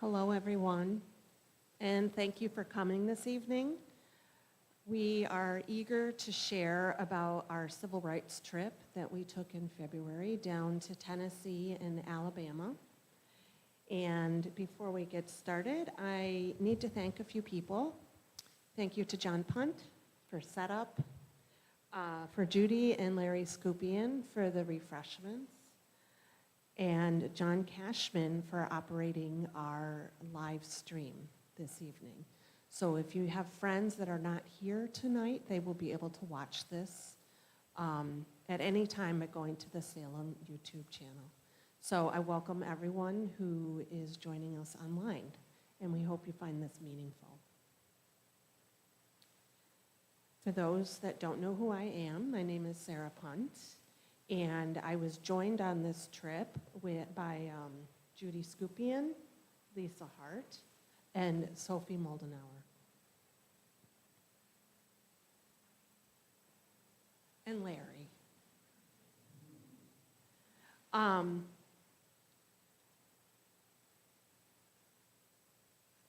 Hello, everyone, and thank you for coming this evening. We are eager to share about our civil rights trip that we took in February down to Tennessee and Alabama. And before we get started, I need to thank a few people. Thank you to John Punt for setup, for Judy and Larry Scupian for the refreshments, and John Cashman for operating our live stream this evening. So if you have friends that are not here tonight, they will be able to watch this at any time by going to the Salem YouTube channel. So I welcome everyone who is joining us online, and we hope you find this meaningful. For those that don't know who I am, my name is Sarah Punt, and I was joined on this trip by Judy Scupian, Lisa Hart, and Sophie Moldenauer. And Larry.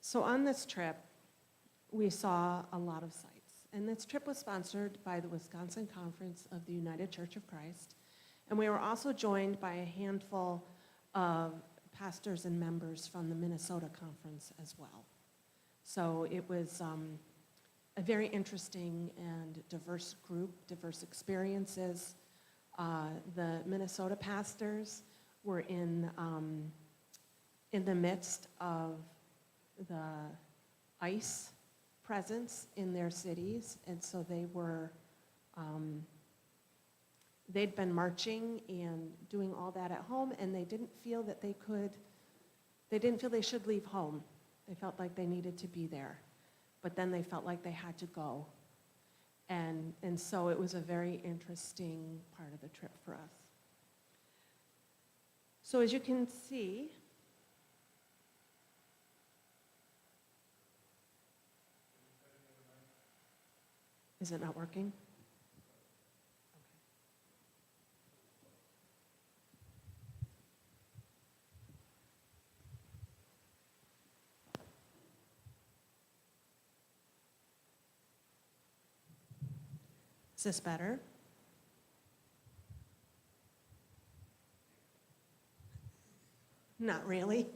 So on this trip, we saw a lot of sights. And this trip was sponsored by the Wisconsin Conference of the United Church of Christ. And we were also joined by a handful of pastors and members from the Minnesota Conference as well. So it was a very interesting and diverse group, diverse experiences. The Minnesota pastors were in the midst of the ICE presence in their cities, and so they were, they'd been marching and doing all that at home, and they didn't feel that they should leave home. They felt like they needed to be there, but then they felt like they had to go. And so it was a very interesting part of the trip for us. So as you can see, is it not working? Is this better? Not really.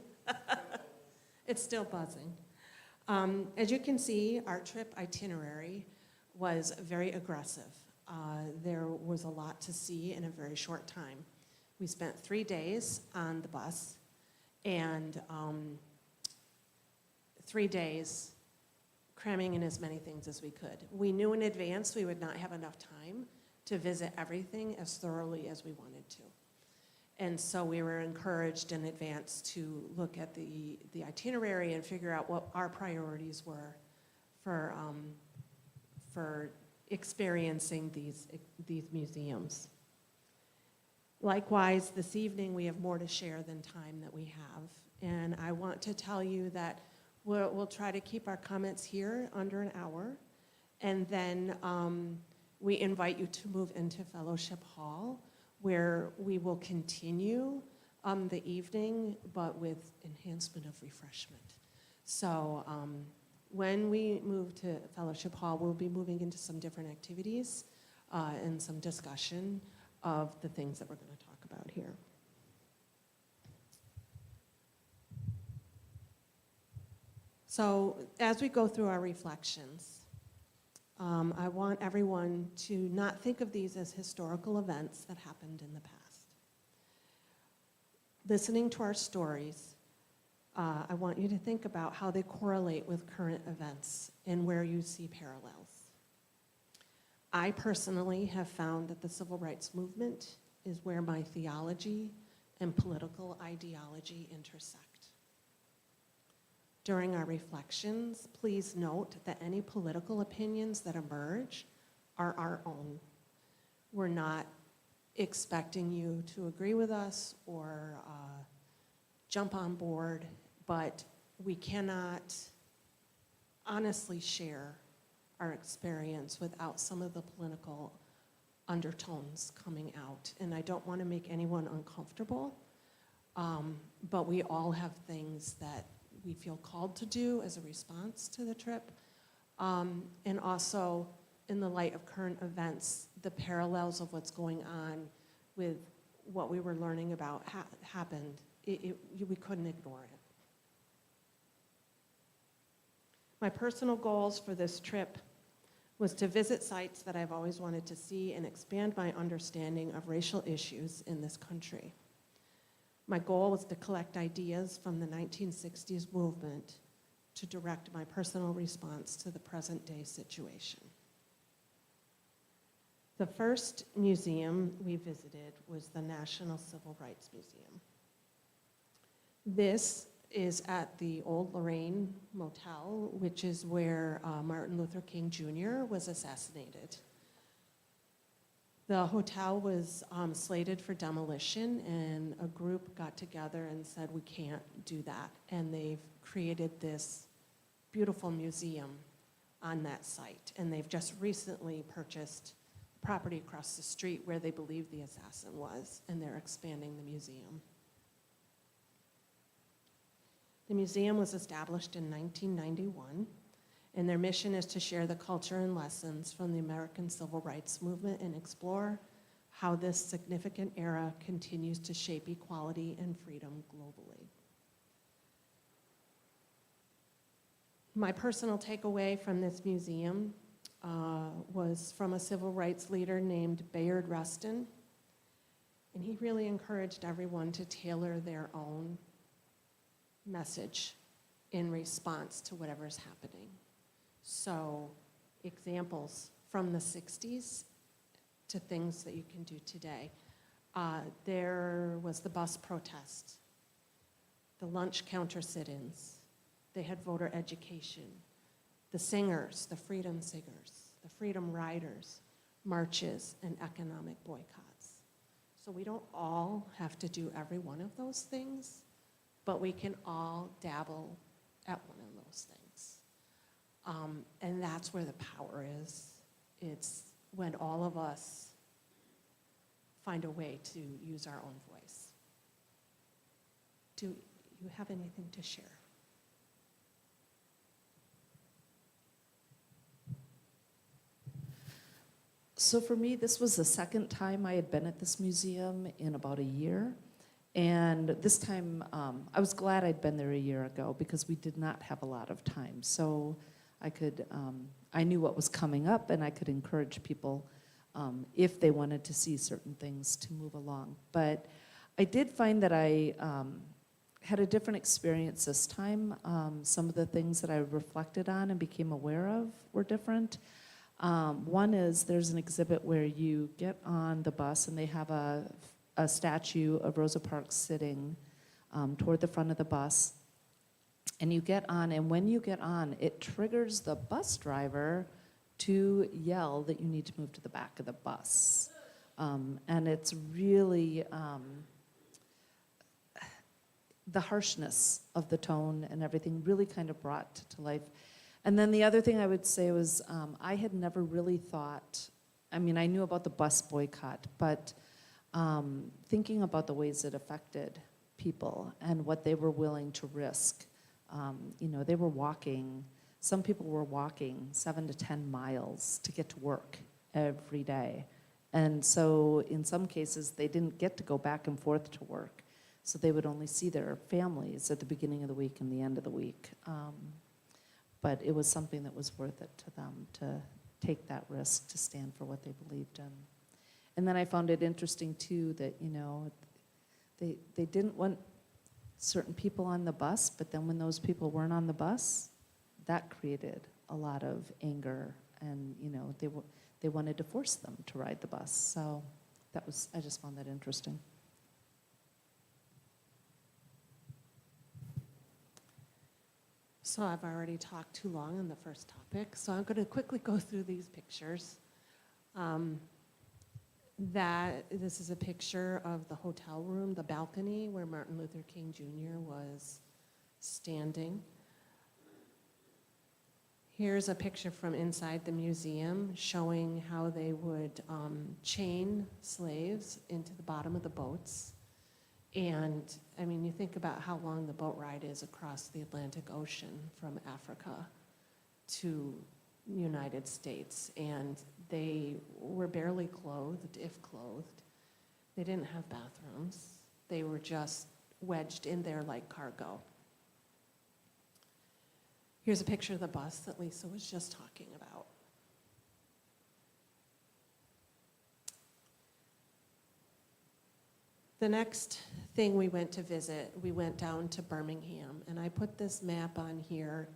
It's still buzzing. As you can see, our trip itinerary was very aggressive. There was a lot to see in a very short time. We spent 3 days on the bus, and 3 days cramming in as many things as we could. We knew in advance we would not have enough time to visit everything as thoroughly as we wanted to. And so we were encouraged in advance to look at the itinerary and figure out what our priorities were for experiencing these museums. Likewise, this evening we have more to share than time that we have. And I want to tell you that we'll try to keep our comments here under an hour. And then we invite you to move into Fellowship Hall, where we will continue the evening, but with enhancement of refreshment. So when we move to Fellowship Hall, we'll be moving into some different activities and some discussion of the things that we're going to talk about here. So as we go through our reflections, I want everyone to not think of these as historical events that happened in the past. Listening to our stories, I want you to think about how they correlate with current events and where you see parallels. I personally have found that the civil rights movement is where my theology and political ideology intersect. During our reflections, please note that any political opinions that emerge are our own. We're not expecting you to agree with us or jump on board, but we cannot honestly share our experience without some of the political undertones coming out. And I don't want to make anyone uncomfortable, but we all have things that we feel called to do as a response to the trip. And also, in the light of current events, the parallels of what's going on with what we were learning about happened. We couldn't ignore it. My personal goals for this trip was to visit sites that I've always wanted to see and expand my understanding of racial issues in this country. My goal was to collect ideas from the 1960s movement to direct my personal response to the present day situation. The first museum we visited was the National Civil Rights Museum. This is at the Old Lorraine Motel, which is where Martin Luther King Jr. was assassinated. The hotel was slated for demolition, and a group got together and said, we can't do that. And they've created this beautiful museum on that site. And they've just recently purchased property across the street where they believe the assassin was, and they're expanding the museum. The museum was established in 1991, and their mission is to share the culture and lessons from the American Civil Rights Movement and explore how this significant era continues to shape equality and freedom globally. My personal takeaway from this museum was from a civil rights leader named Bayard Rustin, and he really encouraged everyone to tailor their own message in response to whatever's happening. So, examples from the 60s to things that you can do today. There was the bus protest, the lunch counter sit-ins. They had voter education, the singers, the freedom singers, the freedom riders, marches, and economic boycotts. So we don't all have to do every one of those things, but we can all dabble at one of those things. And that's where the power is. It's when all of us find a way to use our own voice. Do you have anything to share? So for me, this was the second time I had been at this museum in about a year. And this time, I was glad I'd been there a year ago because we did not have a lot of time. So I knew what was coming up, and I could encourage people if they wanted to see certain things to move along. But I did find that I had a different experience this time. Some of the things that I reflected on and became aware of were different. One is there's an exhibit where you get on the bus and they have a statue of Rosa Parks sitting toward the front of the bus. And you get on, and when you get on, it triggers the bus driver to yell that you need to move to the back of the bus. And it's really the harshness of the tone and everything really kind of brought to life. And then the other thing I would say was I had never really thought, I mean, I knew about the bus boycott, but thinking about the ways it affected people and what they were willing to risk. They were walking, some people were walking 7 to 10 miles to get to work every day. And so in some cases, they didn't get to go back and forth to work. So they would only see their families at the beginning of the week and the end of the week. But it was something that was worth it to them to take that risk to stand for what they believed in. And then I found it interesting too that, they didn't want certain people on the bus, but then when those people weren't on the bus, that created a lot of anger, and they wanted to force them to ride the bus. So I just found that interesting. So I've already talked too long on the first topic, so I'm going to quickly go through these pictures. This is a picture of the hotel room, the balcony where Martin Luther King Jr. was standing. Here's a picture from inside the museum showing how they would chain slaves into the bottom of the boats And, I mean, you think about how long the boat ride is across the Atlantic Ocean from Africa to United States, and they were barely clothed, if clothed. They didn't have bathrooms. They were just wedged in there like cargo. Here's a picture of the bus that Lisa was just talking about. The next thing we went to visit, we went down to Birmingham, and I put this map on here.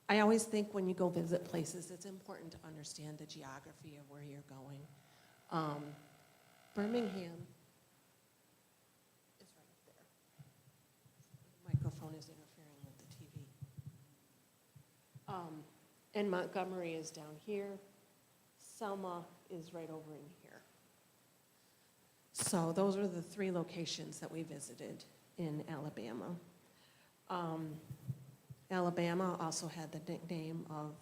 I always think when you go visit places, it's important to understand the geography of where you're going. Birmingham is right there. The microphone is interfering with the TV. And Montgomery is down here. Selma is right over in here. So those are the 3 locations that we visited in Alabama. Alabama also had the nickname of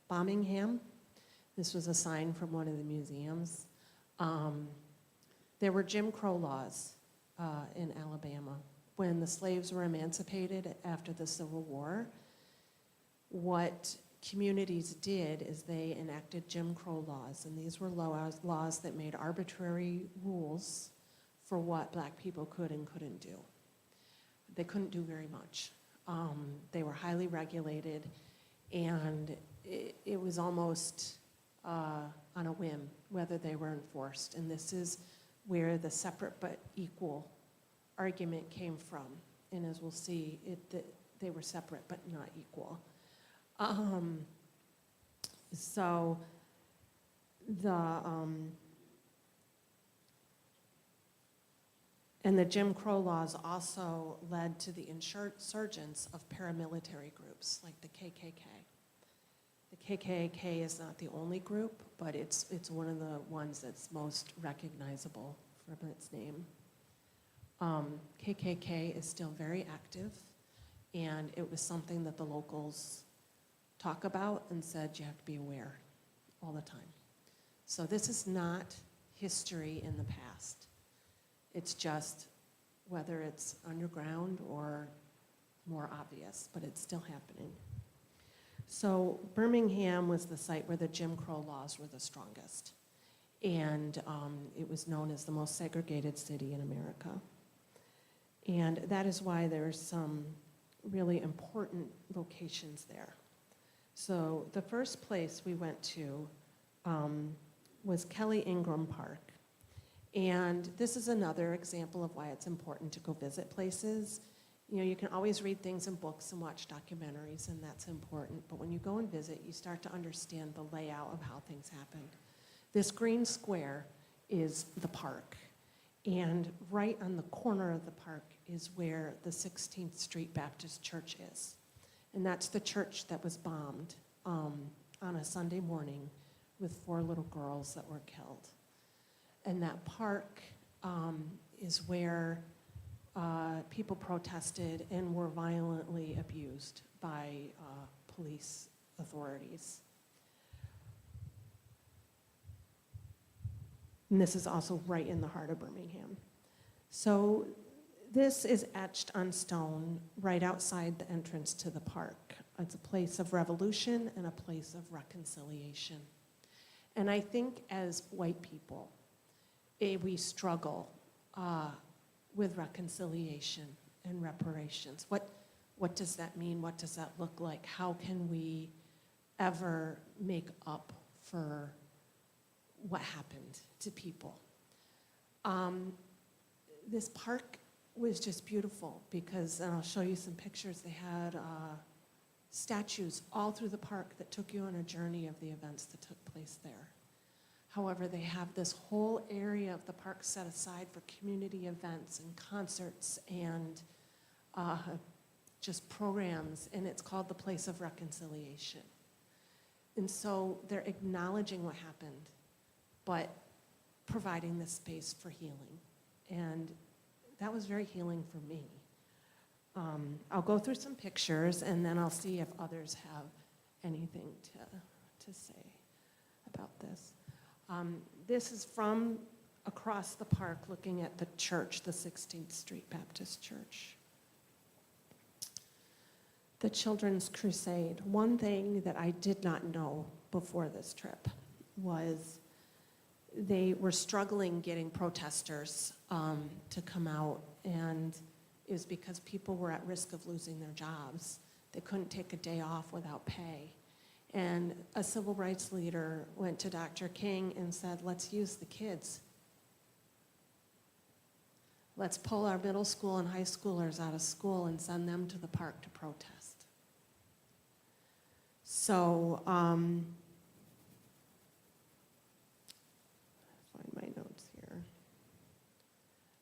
Bombingham. This was a sign from one of the museums. There were Jim Crow laws in Alabama. When the slaves were emancipated after the Civil War, what communities did is they enacted Jim Crow laws, and these were laws that made arbitrary rules for what black people could and couldn't do. They couldn't do very much. They were highly regulated, and it was almost on a whim whether they were enforced. And this is where the separate but equal argument came from. And as we'll see, they were separate but not equal. So and the Jim Crow laws also led to the insurgence of paramilitary groups like the KKK. The KKK is not the only group, but it's one of the ones that's most recognizable from its name. KKK is still very active, and it was something that the locals talk about and said you have to be aware all the time. So this is not history in the past. It's just whether it's underground or more obvious, but it's still happening. So Birmingham was the site where the Jim Crow laws were the strongest. And it was known as the most segregated city in America. And that is why there's some really important locations there. So the first place we went to was Kelly Ingram Park. And this is another example of why it's important to go visit places. You know, you can always read things in books and watch documentaries, and that's important. But when you go and visit, you start to understand the layout of how things happened. This green square is the park. And right on the corner of the park is where the 16th Street Baptist Church is. And that's the church that was bombed on a Sunday morning with 4 little girls that were killed. And that park is where people protested and were violently abused by police authorities. And this is also right in the heart of Birmingham. So this is etched on stone right outside the entrance to the park. It's a place of revolution and a place of reconciliation. And I think as white people, we struggle with reconciliation and reparations. What does that mean? What does that look like? How can we ever make up for what happened to people? This park was just beautiful because, and I'll show you some pictures, they had statues all through the park that took you on a journey of the events that took place there. However, they have this whole area of the park set aside for community events and concerts and just programs, and it's called the Place of Reconciliation. And so they're acknowledging what happened, but providing this space for healing. And that was very healing for me. I'll go through some pictures, and then I'll see if others have anything to say about this. This is from across the park looking at the church, the 16th Street Baptist Church. The Children's Crusade. One thing that I did not know before this trip was they were struggling getting protesters to come out, and it was because people were at risk of losing their jobs. They couldn't take a day off without pay. And a civil rights leader went to Dr. King and said, let's use the kids. Let's pull our middle school and high schoolers out of school and send them to the park to protest. So, find my notes here.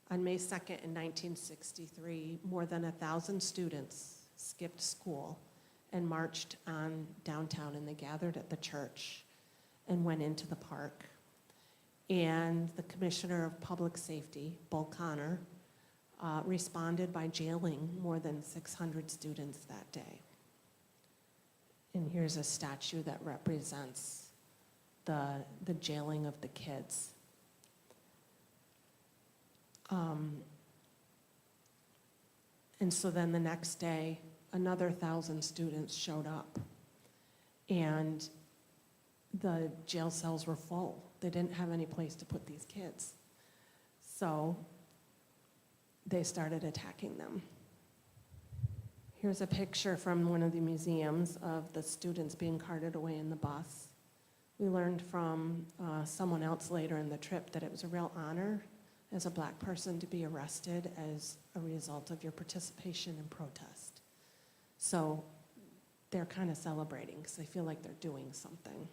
On May 2nd in 1963, more than 1,000 students skipped school and marched on downtown, and they gathered at the church and went into the park. And the Commissioner of Public Safety, Bull Connor, responded by jailing more than 600 students that day. And here's a statue that represents the jailing of the kids. And so then the next day, another 1,000 students showed up, and the jail cells were full. They didn't have any place to put these kids. So they started attacking them. Here's a picture from one of the museums of the students being carted away in the bus. We learned from someone else later in the trip that it was a real honor as a Black person to be arrested as a result of your participation in protest. So they're kind of celebrating because they feel like they're doing something.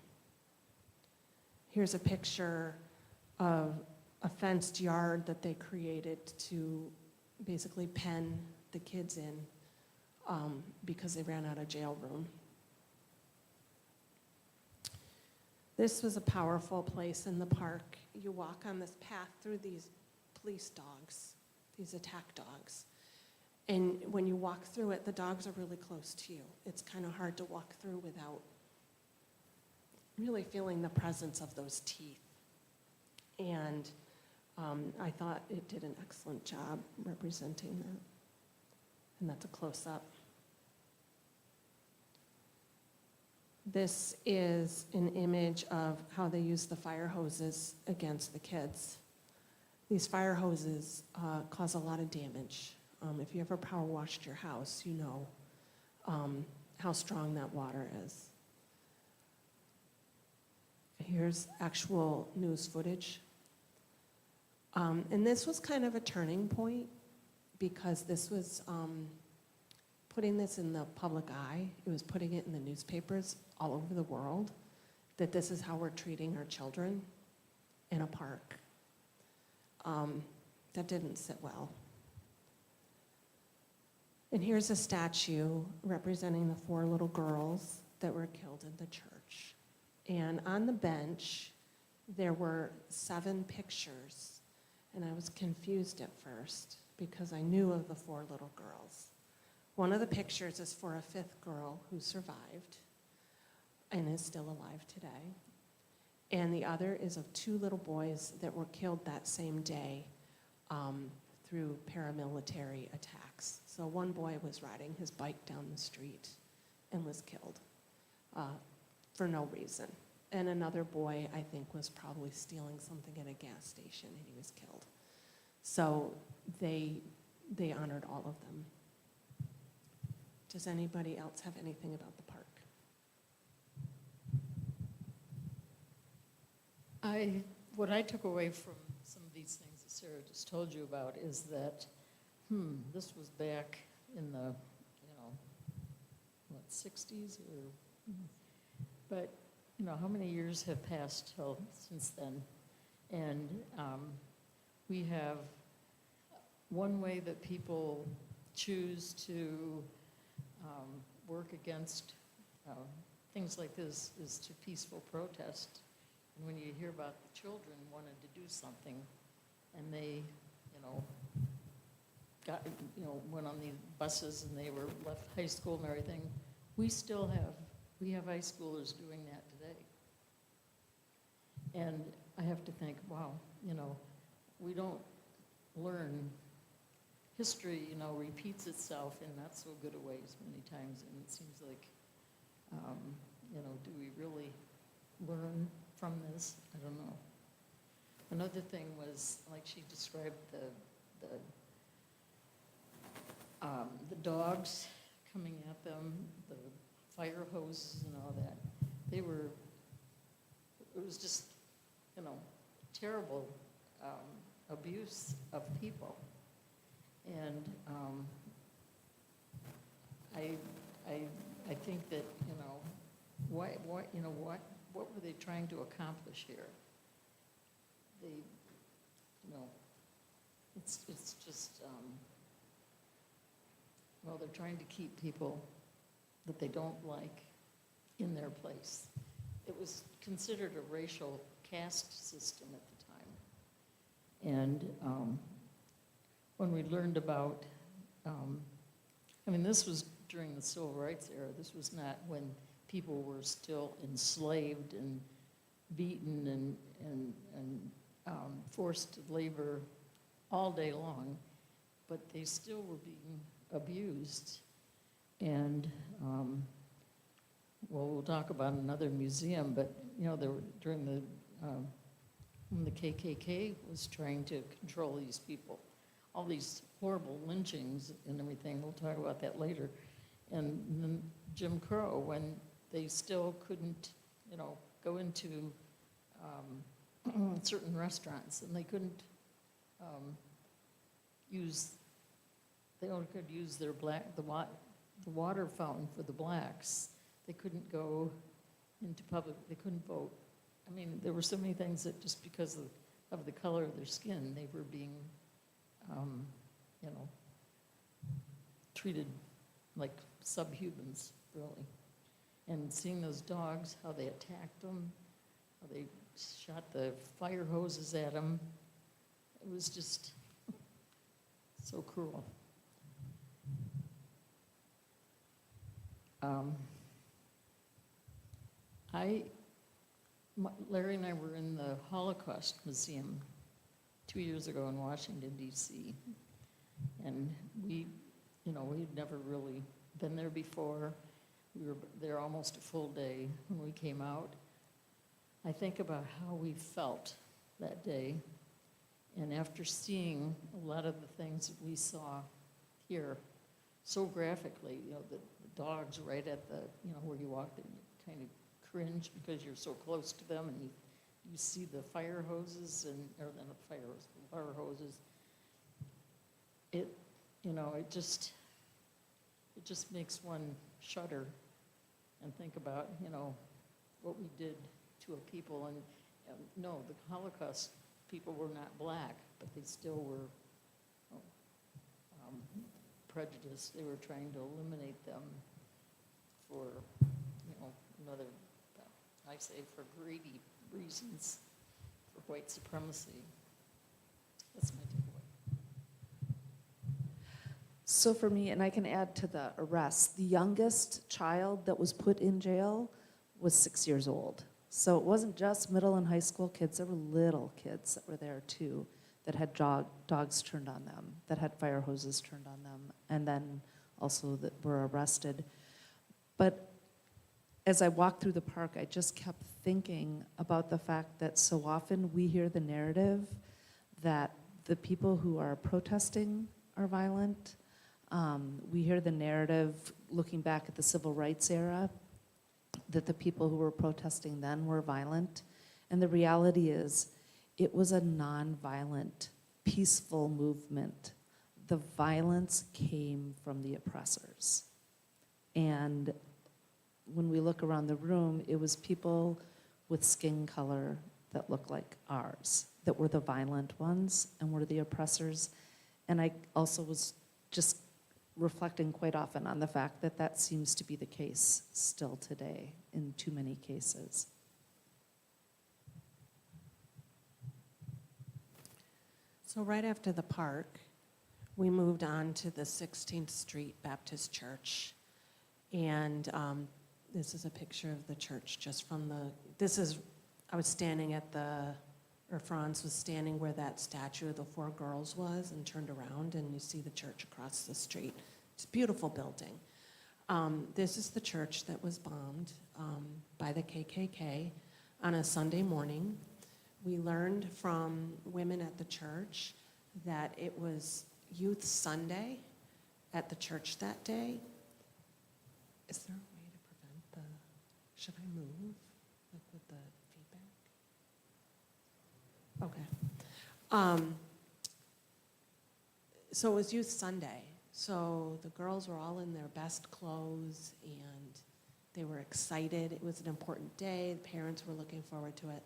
Here's a picture of a fenced yard that they created to basically pen the kids in because they ran out of jail room. This was a powerful place in the park. You walk on this path through these police dogs, these attack dogs. And when you walk through it, the dogs are really close to you. It's kind of hard to walk through without really feeling the presence of those teeth. And I thought it did an excellent job representing that. And that's a close-up. This is an image of how they use the fire hoses against the kids. These fire hoses cause a lot of damage. If you ever power washed your house, you know how strong that water is. Here's actual news footage. And this was kind of a turning point because this was putting this in the public eye. It was putting it in the newspapers all over the world that this is how we're treating our children in a park. That didn't sit well. And here's a statue representing the 4 little girls that were killed in the church. And on the bench, there were 7 pictures. And I was confused at first because I knew of the 4 little girls. One of the pictures is for a 5th girl who survived and is still alive today. And the other is of 2 little boys that were killed that same day through paramilitary attacks. So one boy was riding his bike down the street and was killed for no reason. And another boy, I think, was probably stealing something at a gas station and he was killed. So they honored all of them. Does anybody else have anything about the park? What I took away from some of these things that Sarah just told you about is that, this was back in the, 60s or, but, how many years have passed since then? And we have one way that people choose to work against things like this is to peaceful protest. And when you hear about the children wanted to do something and they, went on the buses and they were left high school and everything, we have high schoolers doing that today. And I have to think, wow, we don't learn. History, repeats itself in not so good a ways many times, and it seems like, do we really learn from this? I don't know. Another thing was, like she described the dogs coming at them, the fire hoses and all that. It was just, terrible abuse of people. And I think that, what were they trying to accomplish here? It's just, they're trying to keep people that they don't like in their place. It was considered a racial caste system at the time. And when we learned about, this was during the Civil Rights era. This was not when people were still enslaved and beaten and forced to labor all day long, but they still were being abused. And we'll talk about another museum, but there were, during the when the KKK was trying to control these people, all these horrible lynchings and everything. We'll talk about that later. And then Jim Crow, when they still couldn't, go into certain restaurants, and they couldn't they only could use their the water fountain for the blacks. They couldn't go into public, they couldn't vote. There were so many things that just because of the color of their skin, they were being, treated like subhumans, really. And seeing those dogs, how they attacked them, how they shot the fire hoses at them, it was just so cruel. Larry and I were in the Holocaust Museum 2 years ago in Washington, D.C. And we'd never really been there before. We were there almost a full day when we came out. I think about how we felt that day, and after seeing a lot of the things that we saw here so graphically, the dogs right at the, where you walk and you kind of cringe because you're so close to them, and you see the fire hoses or not the fire hoses. It just makes one shudder and think about, what we did to a people. And no, the Holocaust people were not black, but they still were prejudiced. They were trying to eliminate them for, another, I say, for greedy reasons, for white supremacy. That's my takeaway. So for me, and I can add to the arrest, the youngest child that was put in jail was 6 years old. So it wasn't just middle and high school kids, there were little kids that were there too, that had dogs turned on them, that had fire hoses turned on them, and then also that were arrested. But as I walked through the park, I just kept thinking about the fact that so often we hear the narrative that the people who are protesting are violent. We hear the narrative, looking back at the civil rights era, that the people who were protesting then were violent. And the reality is, it was a nonviolent, peaceful movement. The violence came from the oppressors. And when we look around the room, it was people with skin color that looked like ours that were the violent ones and were the oppressors. And I also was just reflecting quite often on the fact that that seems to be the case still today in too many cases. So right after the park, we moved on to the 16th Street Baptist Church. And this is a picture of the church just from I was standing at the or Franz was standing where that statue of the four girls was and turned around, and you see the church across the street. It's a beautiful building. This is the church that was bombed by the KKK on a Sunday morning. We learned from women at the church that it was Youth Sunday at the church that day. Is there a way to prevent the, should I move, like with the feedback? Okay. So it was Youth Sunday. So the girls were all in their best clothes and they were excited. It was an important day. The parents were looking forward to it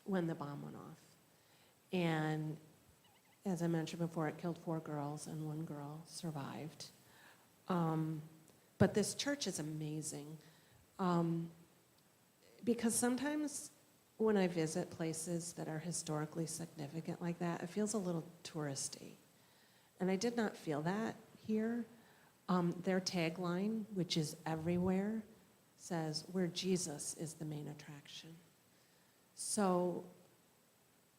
when the bomb went off. And as I mentioned before, it killed 4 girls and 1 girl survived. But this church is amazing because sometimes when I visit places that are historically significant like that, it feels a little touristy. And I did not feel that here. Their tagline, which is everywhere, says, "Where Jesus is the main attraction." So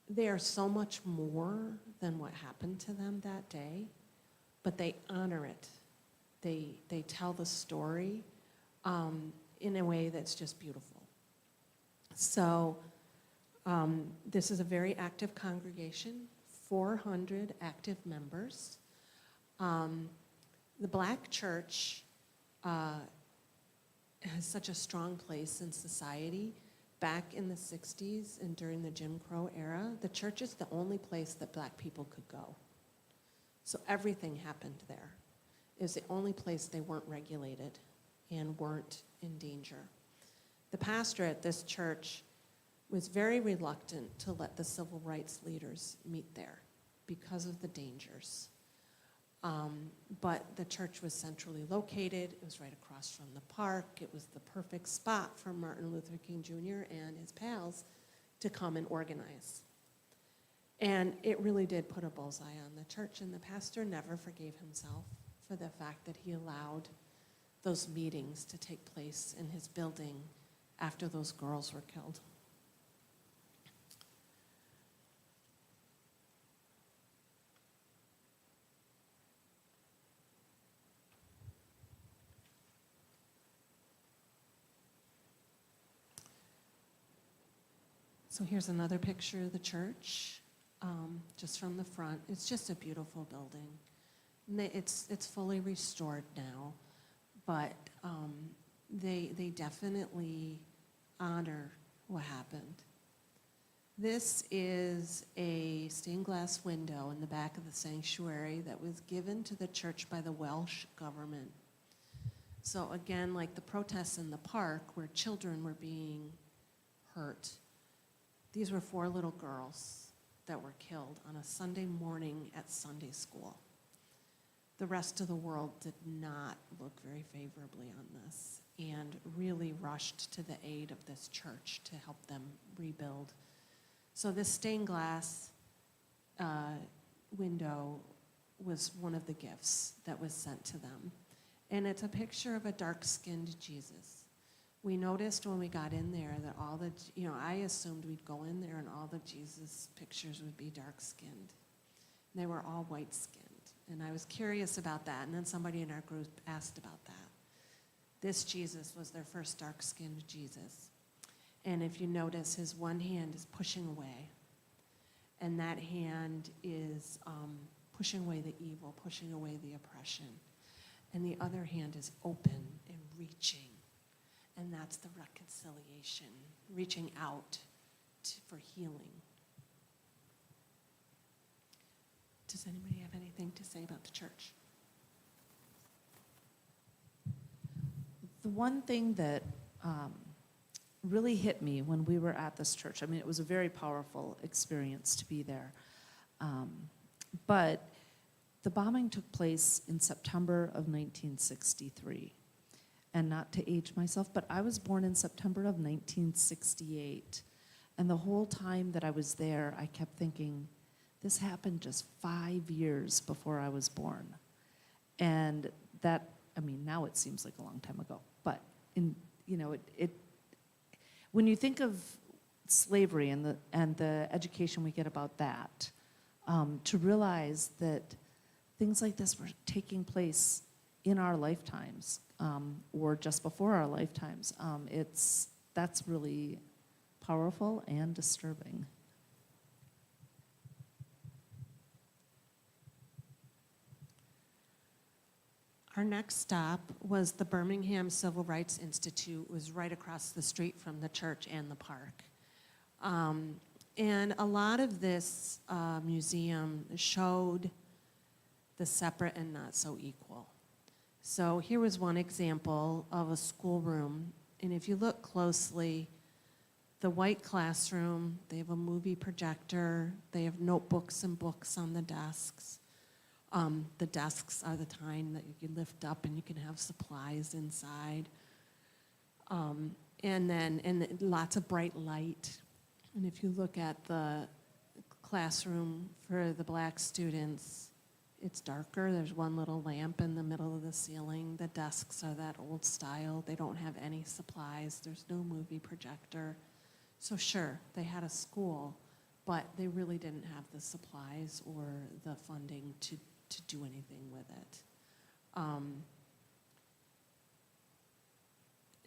they are so much more than what happened to them that day, but they honor it. They tell the story in a way that's just beautiful. So this is a very active congregation, 400 active members. The Black church has such a strong place in society. Back in the 60s and during the Jim Crow era, the church is the only place that Black people could go. So everything happened there. It was the only place they weren't regulated and weren't in danger. The pastor at this church was very reluctant to let the civil rights leaders meet there because of the dangers. But the church was centrally located. It was right across from the park. It was the perfect spot for Martin Luther King Jr. and his pals to come and organize. And it really did put a bullseye on the church, and the pastor never forgave himself for the fact that he allowed those meetings to take place in his building after those girls were killed. So here's another picture of the church, just from the front. It's just a beautiful building. It's fully restored now, but they definitely honor what happened. This is a stained glass window in the back of the sanctuary that was given to the church by the Welsh government. So again, like the protests in the park where children were being hurt, these were 4 little girls that were killed on a Sunday morning at Sunday school. The rest of the world did not look very favorably on this and really rushed to the aid of this church to help them rebuild. So this stained glass window was one of the gifts that was sent to them. And it's a picture of a dark-skinned Jesus. We noticed when we got in there that all the, I assumed we'd go in there and all the Jesus pictures would be dark-skinned. They were all white-skinned. And I was curious about that, and then somebody in our group asked about that. This Jesus was their first dark-skinned Jesus. And if you notice, his one hand is pushing away, and that hand is pushing away the evil, pushing away the oppression. And the other hand is open and reaching. And that's the reconciliation, reaching out for healing. Does anybody have anything to say about the church? The one thing that really hit me when we were at this church, I mean, it was a very powerful experience to be there, but the bombing took place in September of 1963. And not to age myself, but I was born in September of 1968. And the whole time that I was there, I kept thinking, this happened just 5 years before I was born. And that, I mean, now it seems like a long time ago. But when you think of slavery and the education we get about that, to realize that things like this were taking place in our lifetimes, or just before our lifetimes, that's really powerful and disturbing. Our next stop was the Birmingham Civil Rights Institute. It was right across the street from the church and the park. And a lot of this museum showed the separate and not so equal. So here was one example of a schoolroom. And if you look closely, the white classroom, they have a movie projector, they have notebooks and books on the desks. The desks are the kind that you can lift up and you can have supplies inside. And lots of bright light. And if you look at the classroom for the black students, it's darker. There's one little lamp in the middle of the ceiling. The desks are that old style. They don't have any supplies. There's no movie projector. So sure, they had a school, but they really didn't have the supplies or the funding to do anything with it.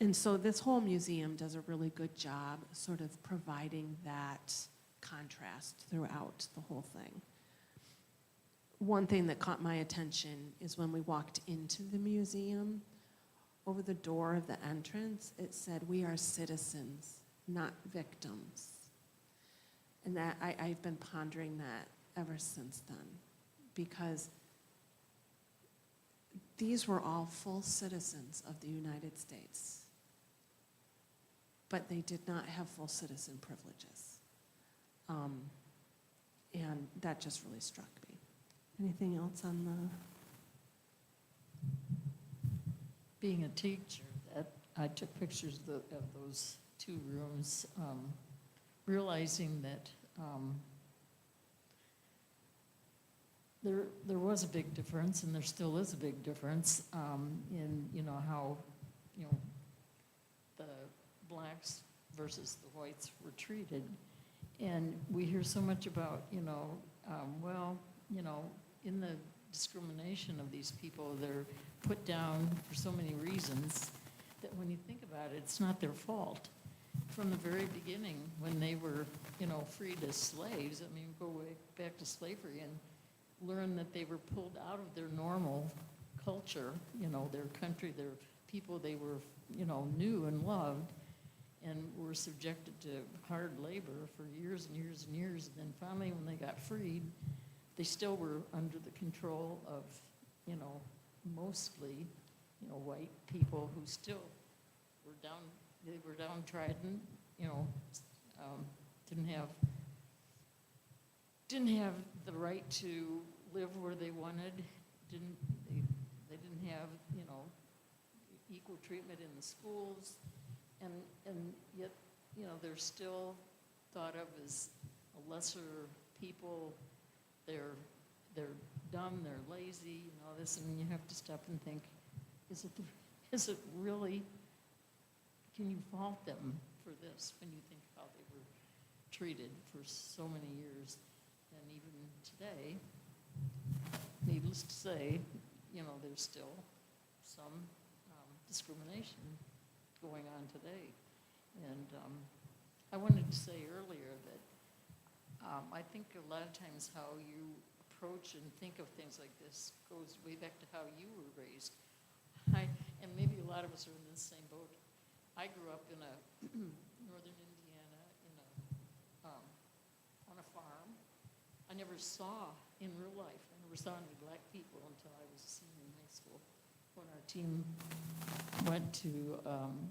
And so this whole museum does a really good job sort of providing that contrast throughout the whole thing. One thing that caught my attention is when we walked into the museum, over the door of the entrance, it said, "We are citizens, not victims." And that I've been pondering that ever since then, because these were all full citizens of the United States, but they did not have full citizen privileges. And that just really struck me. Anything else on the? Being a teacher, I took pictures of those two rooms, realizing that there was a big difference, and there still is a big difference in how the blacks versus the whites were treated, and we hear so much about in the discrimination of these people, they're put down for so many reasons that when you think about it, it's not their fault. From the very beginning, when they were, freed as slaves, I mean, go way back to slavery and learn that they were pulled out of their normal culture, their country, their people they were, knew and loved, and were subjected to hard labor for years and years and years. And then finally, when they got freed, they still were under the control of, mostly, white people who still were downtrodden, didn't have the right to live where they wanted, they didn't have, equal treatment in the schools, and yet, they're still thought of as a lesser people. They're dumb, they're lazy, this, and you have to stop and think, is it really, can you fault them for this when you think how they were treated for so many years? And even today, needless to say, there's still some discrimination going on today. And I wanted to say earlier that I think a lot of times how you approach and think of things like this goes way back to how you were raised. And maybe a lot of us are in the same boat. I grew up in northern Indiana on a farm. I never saw in real life, I never saw any black people until I was a senior in high school, when our team went to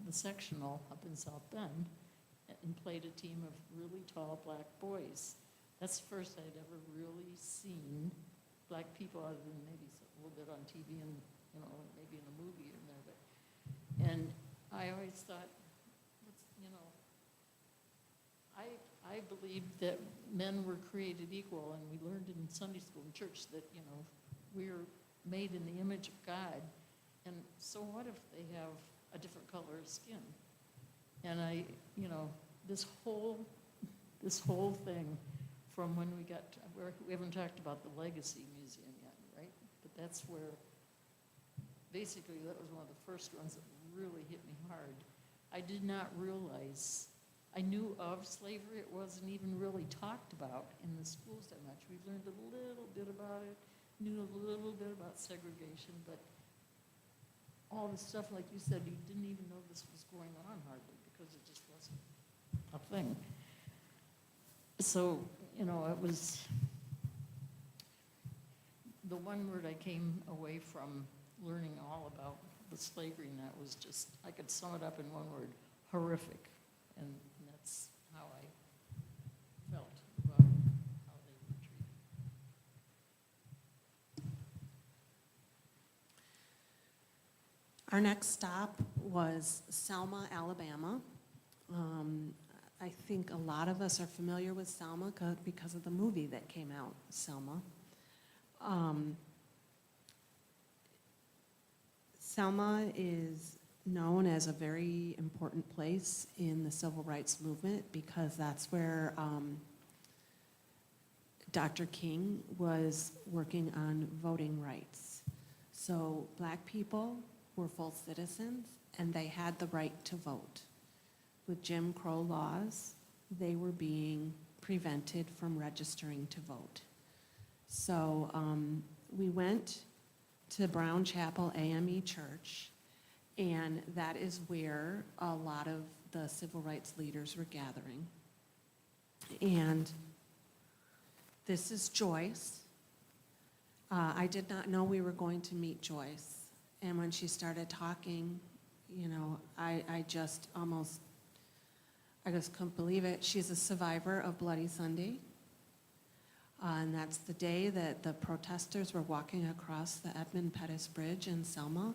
the sectional up in South Bend and played a team of really tall black boys. That's the first I'd ever really seen black people, other than maybe a little bit on TV and maybe in a movie in there. And I always thought, I believed that men were created equal, and we learned in Sunday school and church that we're made in the image of God. And so what if they have a different color of skin? And this whole this whole thing from when we haven't talked about the Legacy Museum yet, right? But that's where, basically, that was one of the first ones that really hit me hard. I did not realize, I knew of slavery, it wasn't even really talked about in the schools that much. We learned a little bit about it, knew a little bit about segregation, but all the stuff, like you said, you didn't even know this was going on hardly because it just wasn't a thing. So, you know, it was, the one word I came away from learning all about the slavery and that was just, I could sum it up in one word, horrific. And that's how I felt about how they were treated. Our next stop was Selma, Alabama. I think a lot of us are familiar with Selma because of the movie that came out, Selma. Selma is known as a very important place in the civil rights movement because that's where Dr. King was working on voting rights. So black people were full citizens and they had the right to vote. With Jim Crow laws, they were being prevented from registering to vote. So we went to Brown Chapel AME Church, and that is where a lot of the civil rights leaders were gathering. And this is Joyce. I did not know we were going to meet Joyce. And when she started talking, you know, I just couldn't believe it. She's a survivor of Bloody Sunday. And that's the day that the protesters were walking across the Edmund Pettus Bridge in Selma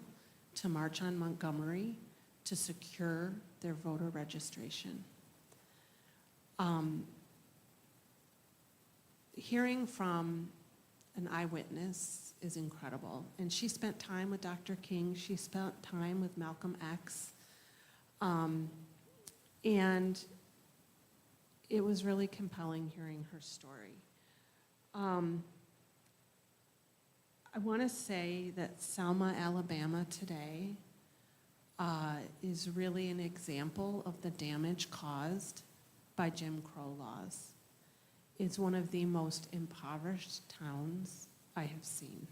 to march on Montgomery to secure their voter registration. Hearing from an eyewitness is incredible. And she spent time with Dr. King. She spent time with Malcolm X. And it was really compelling hearing her story. I want to say that Selma, Alabama today is really an example of the damage caused by Jim Crow laws. It's one of the most impoverished towns I have seen.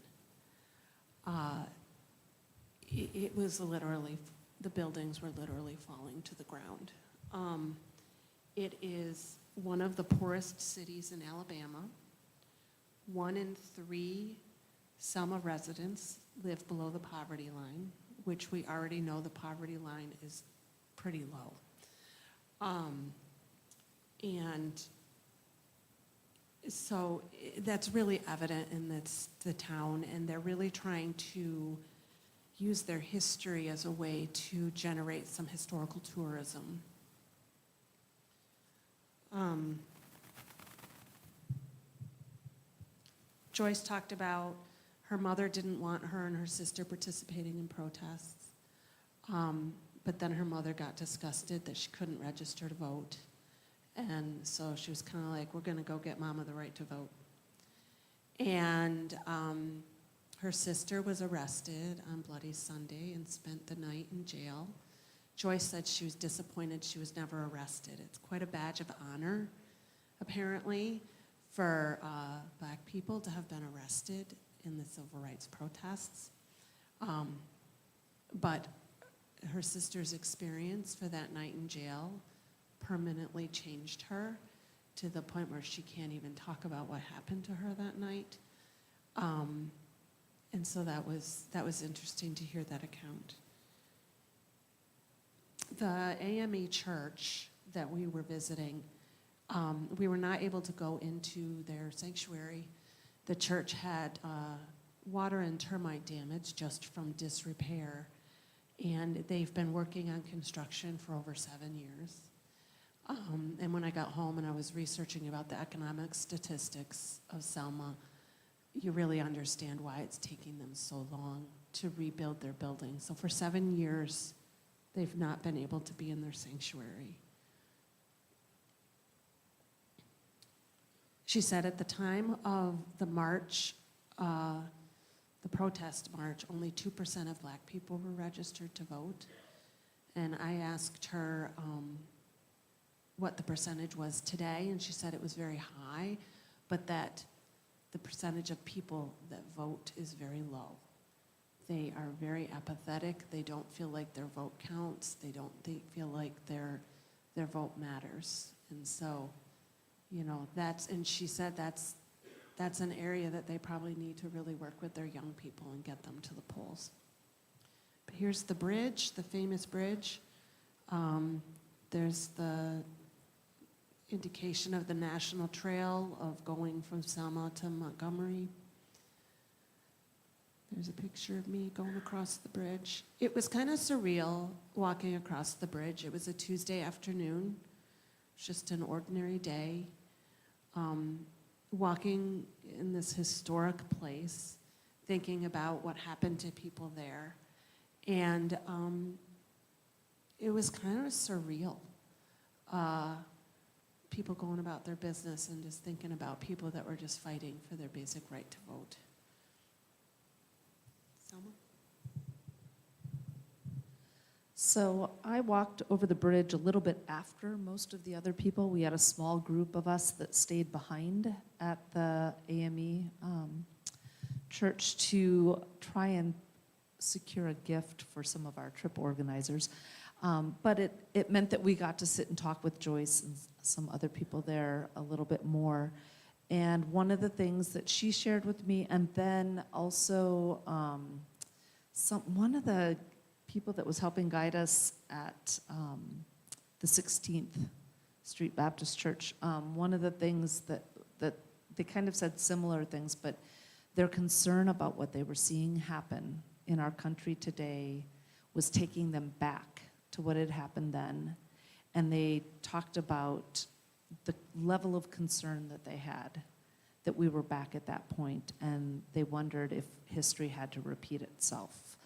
It was literally, the buildings were literally falling to the ground. It is one of the poorest cities in Alabama. 1 in 3 Selma residents live below the poverty line, which we already know the poverty line is pretty low. And so that's really evident in the town, and they're really trying to use their history as a way to generate some historical tourism. Joyce talked about her mother didn't want her and her sister participating in protests, but then her mother got disgusted that she couldn't register to vote, and so she was kind of like, we're going to go get Mama the right to vote. And her sister was arrested on Bloody Sunday and spent the night in jail. Joyce said she was disappointed she was never arrested. It's quite a badge of honor, apparently, for black people to have been arrested in the civil rights protests. But her sister's experience for that night in jail permanently changed her to the point where she can't even talk about what happened to her that night. And so that was interesting to hear that account. The AME church that we were visiting, we were not able to go into their sanctuary. The church had water and termite damage just from disrepair, and they've been working on construction for over 7 years. And when I got home and I was researching about the economic statistics of Selma, you really understand why it's taking them so long to rebuild their building. So for 7 years, they've not been able to be in their sanctuary. She said at the time of the march, the protest march, only 2% of Black people were registered to vote. And I asked her what the percentage was today, and she said it was very high, but that the percentage of people that vote is very low. They are very apathetic. They don't feel like their vote counts. They feel like their vote matters. And so, you know, and she said that's an area that they probably need to really work with their young people and get them to the polls. But here's the bridge, the famous bridge. There's the indication of the national trail of going from Selma to Montgomery. There's a picture of me going across the bridge. It was kind of surreal walking across the bridge. It was a Tuesday afternoon, just an ordinary day. Walking in this historic place, thinking about what happened to people there. And it was kind of surreal. People going about their business and just thinking about people that were just fighting for their basic right to vote. Selma? So I walked over the bridge a little bit after most of the other people. We had a small group of us that stayed behind at the AME church to try and secure a gift for some of our trip organizers. But it meant that we got to sit and talk with Joyce and some other people there a little bit more. And one of the things that she shared with me, and then also one of the people that was helping guide us at the 16th Street Baptist Church, one of the things that they kind of said similar things, but their concern about what they were seeing happen in our country today was taking them back to what had happened then. And they talked about the level of concern that they had, that we were back at that point, and they wondered if history had to repeat itself.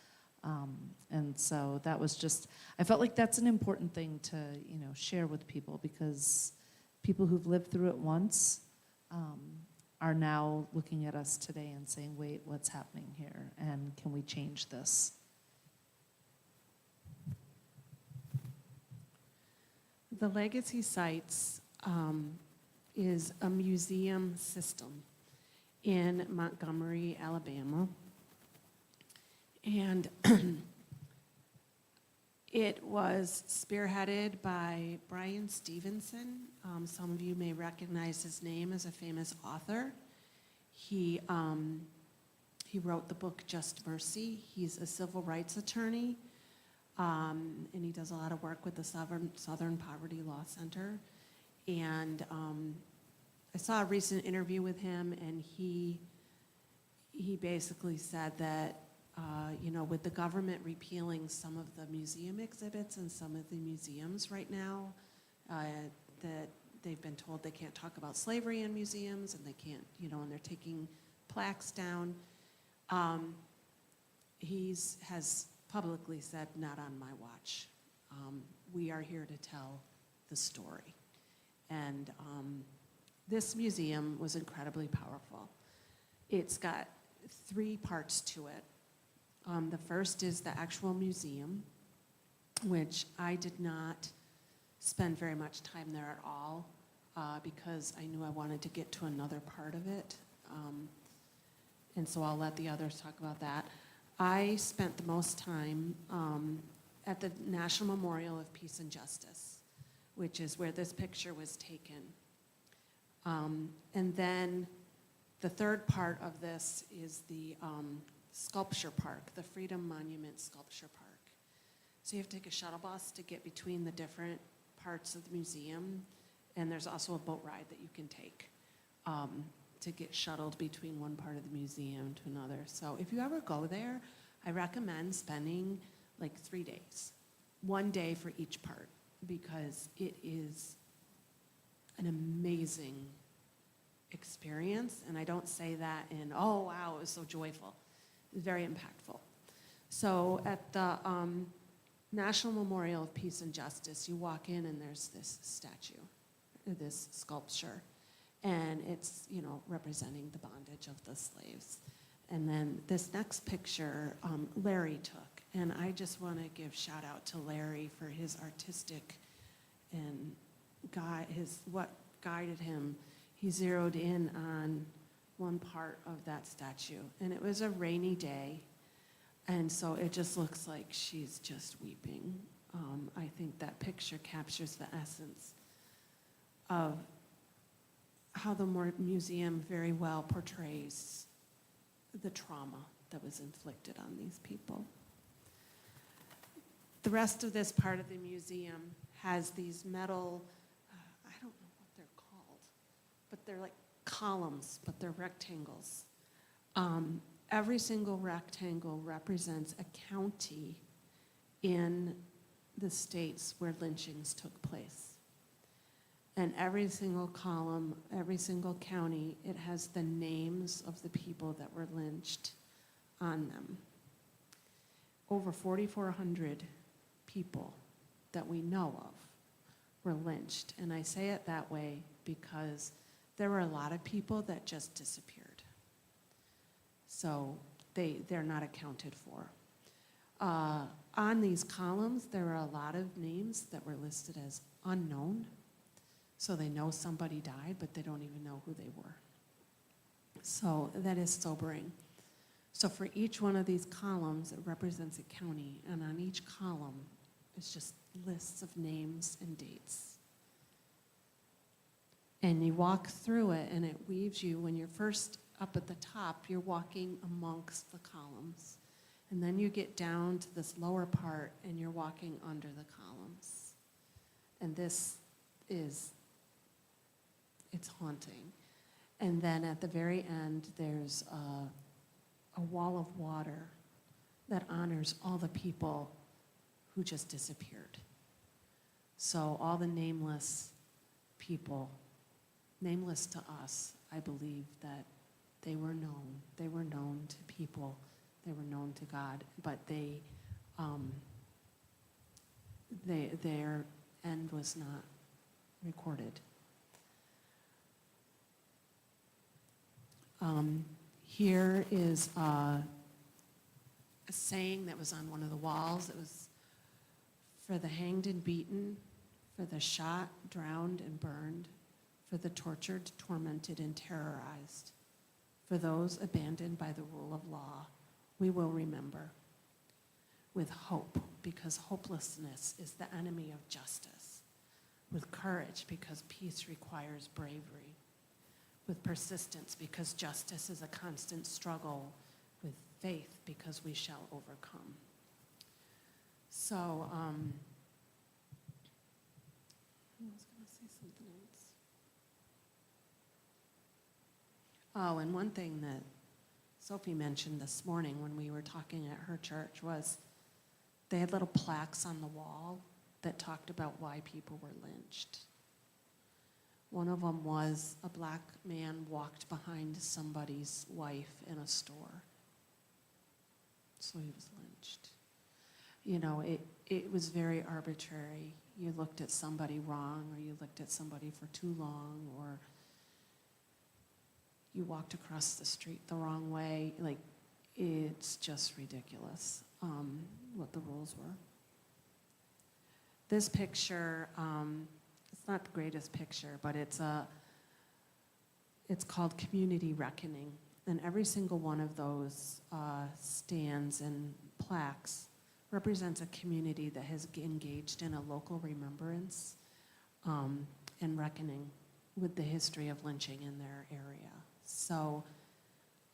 And so that was just, I felt like that's an important thing to, share with people, because people who've lived through it once are now looking at us today and saying, wait, what's happening here? And can we change this? The Legacy Sites is a museum system in Montgomery, Alabama. And it was spearheaded by Brian Stevenson. Some of you may recognize his name as a famous author. He wrote the book Just Mercy. He's a civil rights attorney, and he does a lot of work with the Southern Poverty Law Center. And I saw a recent interview with him, and he basically said that with the government repealing some of the museum exhibits in some of the museums right now, that they've been told they can't talk about slavery in museums, and they can't, and they're taking plaques down. He has publicly said, not on my watch. We are here to tell the story. And this museum was incredibly powerful. It's got 3 parts to it. The first is the actual museum, which I did not spend very much time there at all because I knew I wanted to get to another part of it. And so I'll let the others talk about that. I spent the most time at the National Memorial of Peace and Justice, which is where this picture was taken. And then the third part of this is the sculpture park, the Freedom Monument Sculpture Park. So you have to take a shuttle bus to get between the different parts of the museum, and there's also a boat ride that you can take to get shuttled between one part of the museum to another. So if you ever go there, I recommend spending like 3 days, 1 day for each part, because it is an amazing experience. And I don't say that in, oh, wow, it was so joyful. It's very impactful. So at the National Memorial of Peace and Justice, you walk in and there's this statue, this sculpture. And it's, representing the bondage of the slaves. And then this next picture, Larry took. And I just want to give shout out to Larry for his artistic and what guided him. He zeroed in on one part of that statue. And it was a rainy day. And so it just looks like she's just weeping. I think that picture captures the essence of how the museum very well portrays the trauma that was inflicted on these people. The rest of this part of the museum has these metal, I don't know what they're called, but they're like columns, but they're rectangles. Every single rectangle represents a county in the states where lynchings took place. And every single column, every single county, it has the names of the people that were lynched on them. Over 4,400 people that we know of were lynched. And I say it that way because there were a lot of people that just disappeared. So they're not accounted for. On these columns, there are a lot of names that were listed as unknown. So they know somebody died, but they don't even know who they were. So that is sobering. So for each one of these columns, it represents a county, and on each column, it's just lists of names and dates. And you walk through it, and it weaves you. When you're first up at the top, you're walking amongst the columns. And then you get down to this lower part, and you're walking under the columns. And this is, it's haunting. And then at the very end, there's a wall of water that honors all the people who just disappeared. So all the nameless people, nameless to us, I believe that they were known. They were known to people. They were known to God, but their end was not recorded. Here is a saying that was on one of the walls. It was for the hanged and beaten, for the shot, drowned, and burned, for the tortured, tormented, and terrorized, for those abandoned by the rule of law, we will remember with hope, because hopelessness is the enemy of justice, with courage, because peace requires bravery, with persistence, because justice is a constant struggle, with faith, because we shall overcome. So, I was going to say something else. Oh, and one thing that Sophie mentioned this morning when we were talking at her church was they had little plaques on the wall that talked about why people were lynched. One of them was a black man walked behind somebody's wife in a store. So he was lynched. You know, it was very arbitrary. You looked at somebody wrong, or you looked at somebody for too long, or you walked across the street the wrong way. Like, it's just ridiculous what the rules were. This picture, it's not the greatest picture, but it's called Community Reckoning. And every single one of those stands and plaques represents a community that has engaged in a local remembrance and reckoning with the history of lynching in their area. So,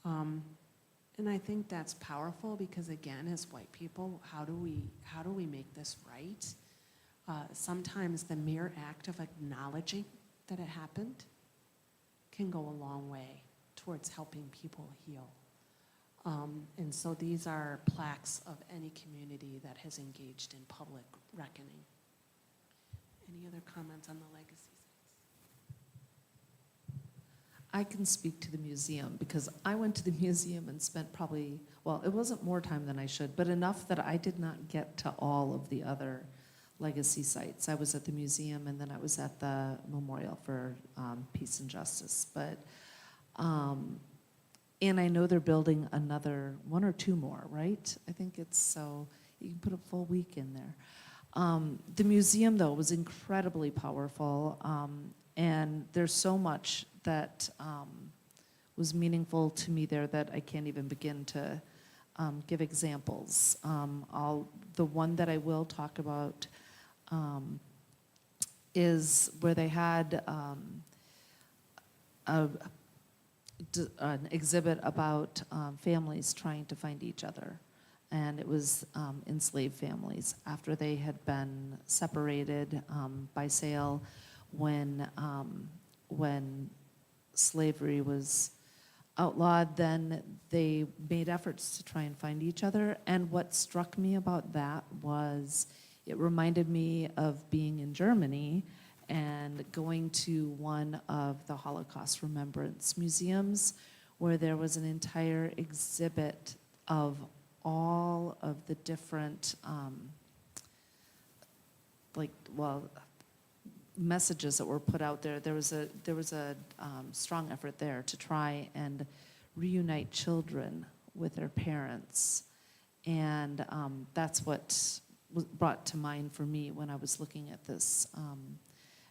and I think that's powerful because, again, as white people, how do we make this right? Sometimes the mere act of acknowledging that it happened can go a long way towards helping people heal. And so these are plaques of any community that has engaged in public reckoning. Any other comments on the legacy sites? I can speak to the museum because I went to the museum and spent it wasn't more time than I should, but enough that I did not get to all of the other legacy sites. I was at the museum, and then I was at the Memorial for Peace and Justice. But and I know they're building another one or two more, right? I think it's so you can put a full week in there. The museum, though, was incredibly powerful, and there's so much that was meaningful to me there that I can't even begin to give examples. The one that I will talk about is where they had an exhibit about families trying to find each other. And it was enslaved families after they had been separated by sale when slavery was outlawed. Then they made efforts to try and find each other. And what struck me about that was it reminded me of being in Germany and going to one of the Holocaust Remembrance Museums, where there was an entire exhibit of all of the different messages that were put out there. There was a strong effort there to try and reunite children with their parents, and that's what was brought to mind for me when I was looking at this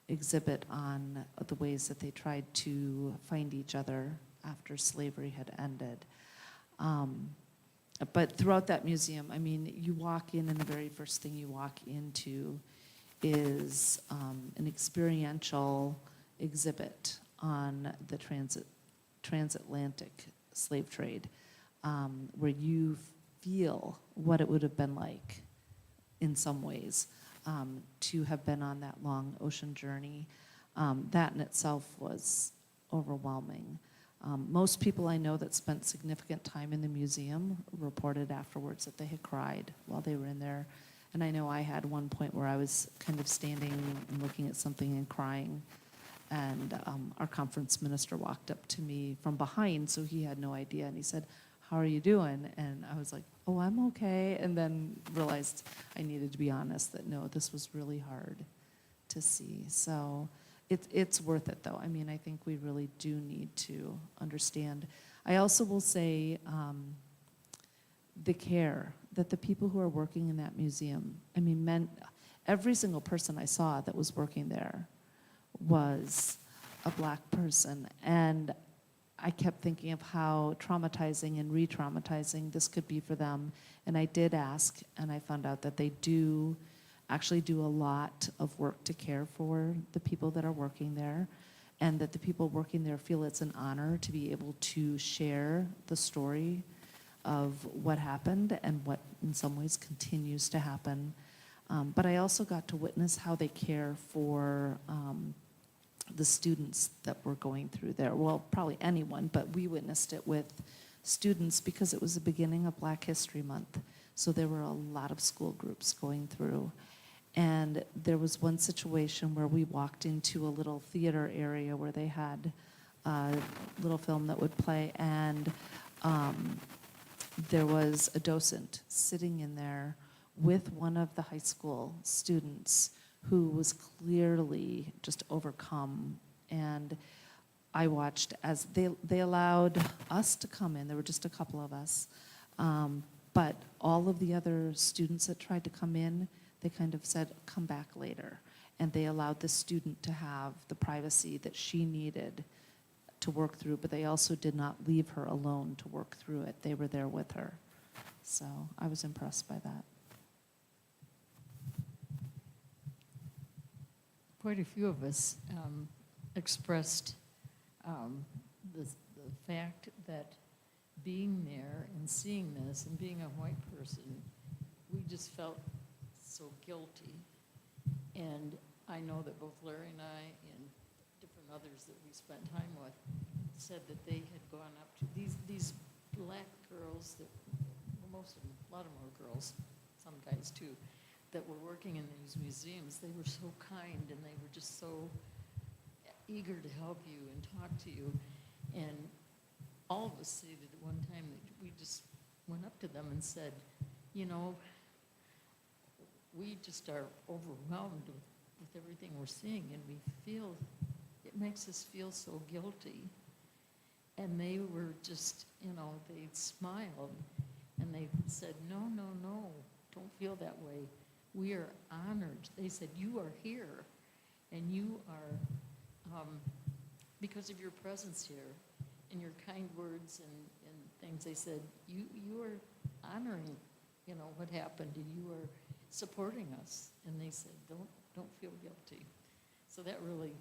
exhibit on the ways that they tried to find each other after slavery had ended. But throughout that museum, I mean, you walk in and the very first thing you walk into is an experiential exhibit on the transatlantic slave trade, where you feel what it would have been like in some ways to have been on that long ocean journey. That in itself was overwhelming. Most people I know that spent significant time in the museum reported afterwards that they had cried while they were in there. And I know I had one point where I was kind of standing and looking at something and crying. And our conference minister walked up to me from behind, so he had no idea. And he said, "How are you doing?" And I was like, "Oh, I'm okay." And then realized I needed to be honest that no, this was really hard to see. So it's worth it, though. I mean, I think we really do need to understand. I also will say the care that the people who are working in that museum, I mean, every single person I saw that was working there was a Black person. And I kept thinking of how traumatizing and re-traumatizing this could be for them. And I did ask, and I found out that they do actually do a lot of work to care for the people that are working there, and that the people working there feel it's an honor to be able to share the story of what happened and what in some ways continues to happen. But I also got to witness how they care for the students that were going through there. Well, probably anyone, but we witnessed it with students because it was the beginning of Black History Month. So there were a lot of school groups going through. And there was one situation where we walked into a little theater area where they had a little film that would play, and there was a docent sitting in there with one of the high school students who was clearly just overcome. And I watched as they allowed us to come in. There were just a couple of us. But all of the other students that tried to come in, they kind of said, "Come back later." And they allowed the student to have the privacy that she needed to work through, but they also did not leave her alone to work through it. They were there with her. So I was impressed by that. Quite a few of us expressed the fact that being there and seeing this and being a white person, we just felt so guilty. And I know that both Larry and I and different others that we spent time with said that they had gone up to these Black girls that, well, most of them, a lot of them were girls, some guys too, that were working in these museums. They were so kind and they were just so eager to help you and talk to you. And all of us stated at one time that we just went up to them and said, you know, we just are overwhelmed with everything we're seeing, and we feel, it makes us feel so guilty. And they were just, they smiled, and they said, no, no, no, don't feel that way. We are honored. They said, you are here, and you are, because of your presence here, and your kind words and things, they said, you are honoring, what happened, and you are supporting us. And they said, don't feel guilty. So that really,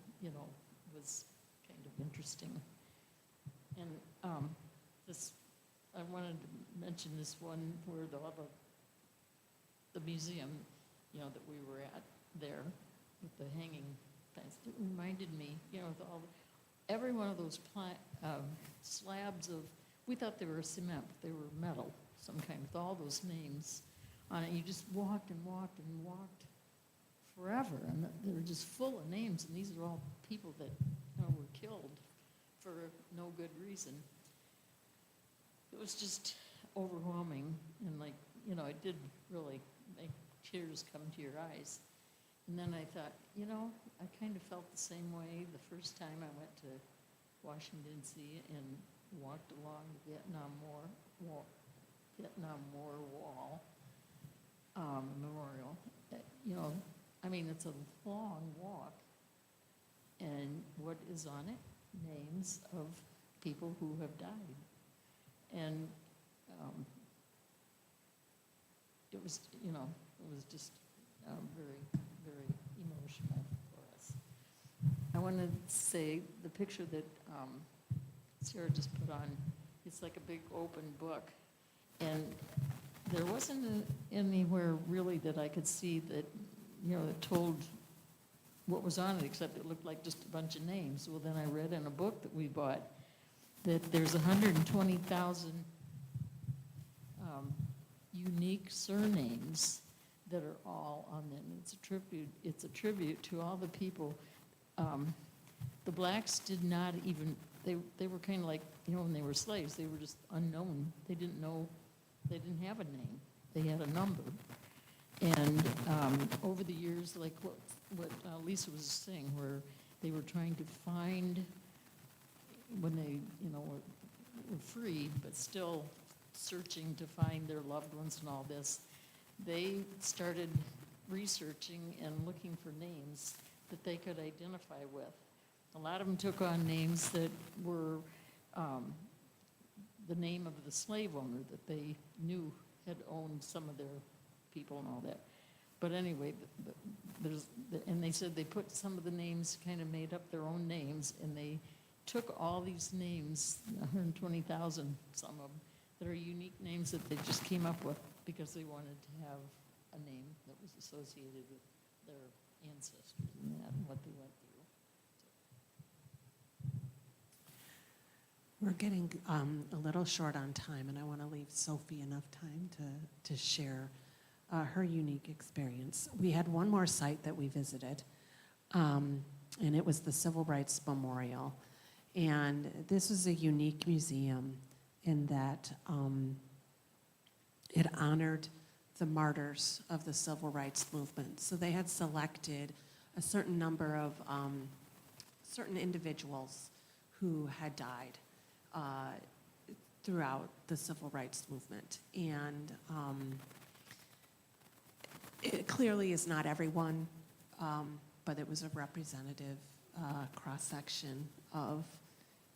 was kind of interesting. And I wanted to mention this one where the museum, that we were at there with the hanging fence. It reminded me, with every one of those slabs of, we thought they were cement, but they were metal, some kind, with all those names on it. You just walked and walked and walked forever, and they were just full of names, and these are all people that were killed for no good reason. It was just overwhelming, and it did really make tears come to your eyes. And then I thought, I kind of felt the same way the first time I went to Washington, D.C. and walked along the Vietnam War Wall Memorial. It's a long walk, and what is on it? Names of people who have died. And it was just very, very emotional for us. I want to say the picture that Sarah just put on, it's like a big open book, and there wasn't anywhere really that I could see that, that told what was on it, except it looked like just a bunch of names. Well, then I read in a book that we bought that there's 120,000 unique surnames that are all on them. It's a tribute to all the people. The blacks did not even, they were kind of like, when they were slaves, they were just unknown. They didn't have a name. They had a number. And over the years, like what Lisa was saying, where they were trying to find, when they, were free, but still searching to find their loved ones and all this, they started researching and looking for names that they could identify with. A lot of them took on names that were the name of the slave owner that they knew had owned some of their people and all that. But anyway, and they said they put some of the names, kind of made up their own names, and they took all these names, 120,000, some of them, that are unique names that they just came up with because they wanted to have a name that was associated with their ancestors and that and what they went through. We're getting a little short on time, and I want to leave Sophie enough time to share her unique experience. We had one more site that we visited, and it was the Civil Rights Memorial. And this was a unique museum in that it honored the martyrs of the civil rights movement. So they had selected a certain number of certain individuals who had died throughout the civil rights movement. And it clearly is not everyone, but it was a representative cross-section of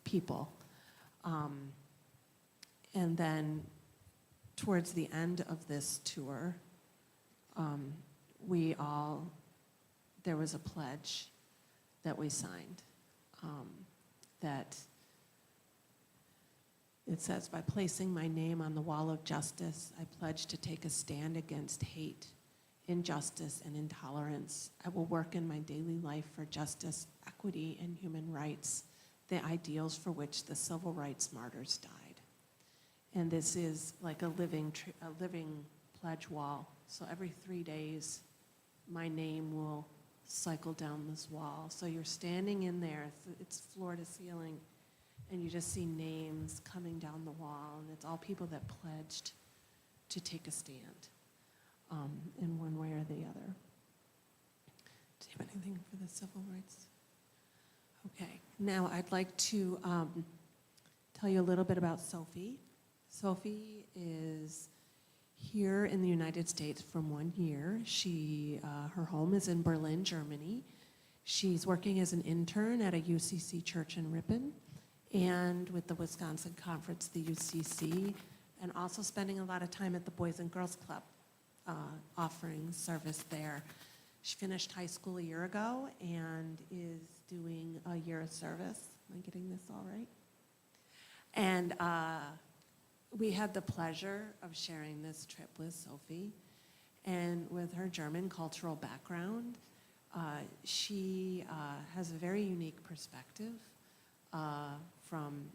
people. And then towards the end of this tour, there was a pledge that we signed that it says, by placing my name on the wall of justice, I pledge to take a stand against hate, injustice, and intolerance. I will work in my daily life for justice, equity, and human rights, the ideals for which the civil rights martyrs died. And this is like a living pledge wall. So every 3 days, my name will cycle down this wall. So you're standing in there, it's floor to ceiling, and you just see names coming down the wall, and it's all people that pledged to take a stand. in one way or the other. Do you have anything for the civil rights? Okay, now I'd like to tell you a little bit about Sophie. Sophie is here in the United States from 1 year. Her home is in Berlin, Germany. She's working as an intern at a UCC church in Ripon and with the Wisconsin Conference, the UCC, and also spending a lot of time at the Boys and Girls Club, offering service there. She finished high school a year ago and is doing a year of service. Am I getting this all right? And we had the pleasure of sharing this trip with Sophie. And with her German cultural background, she has a very unique perspective from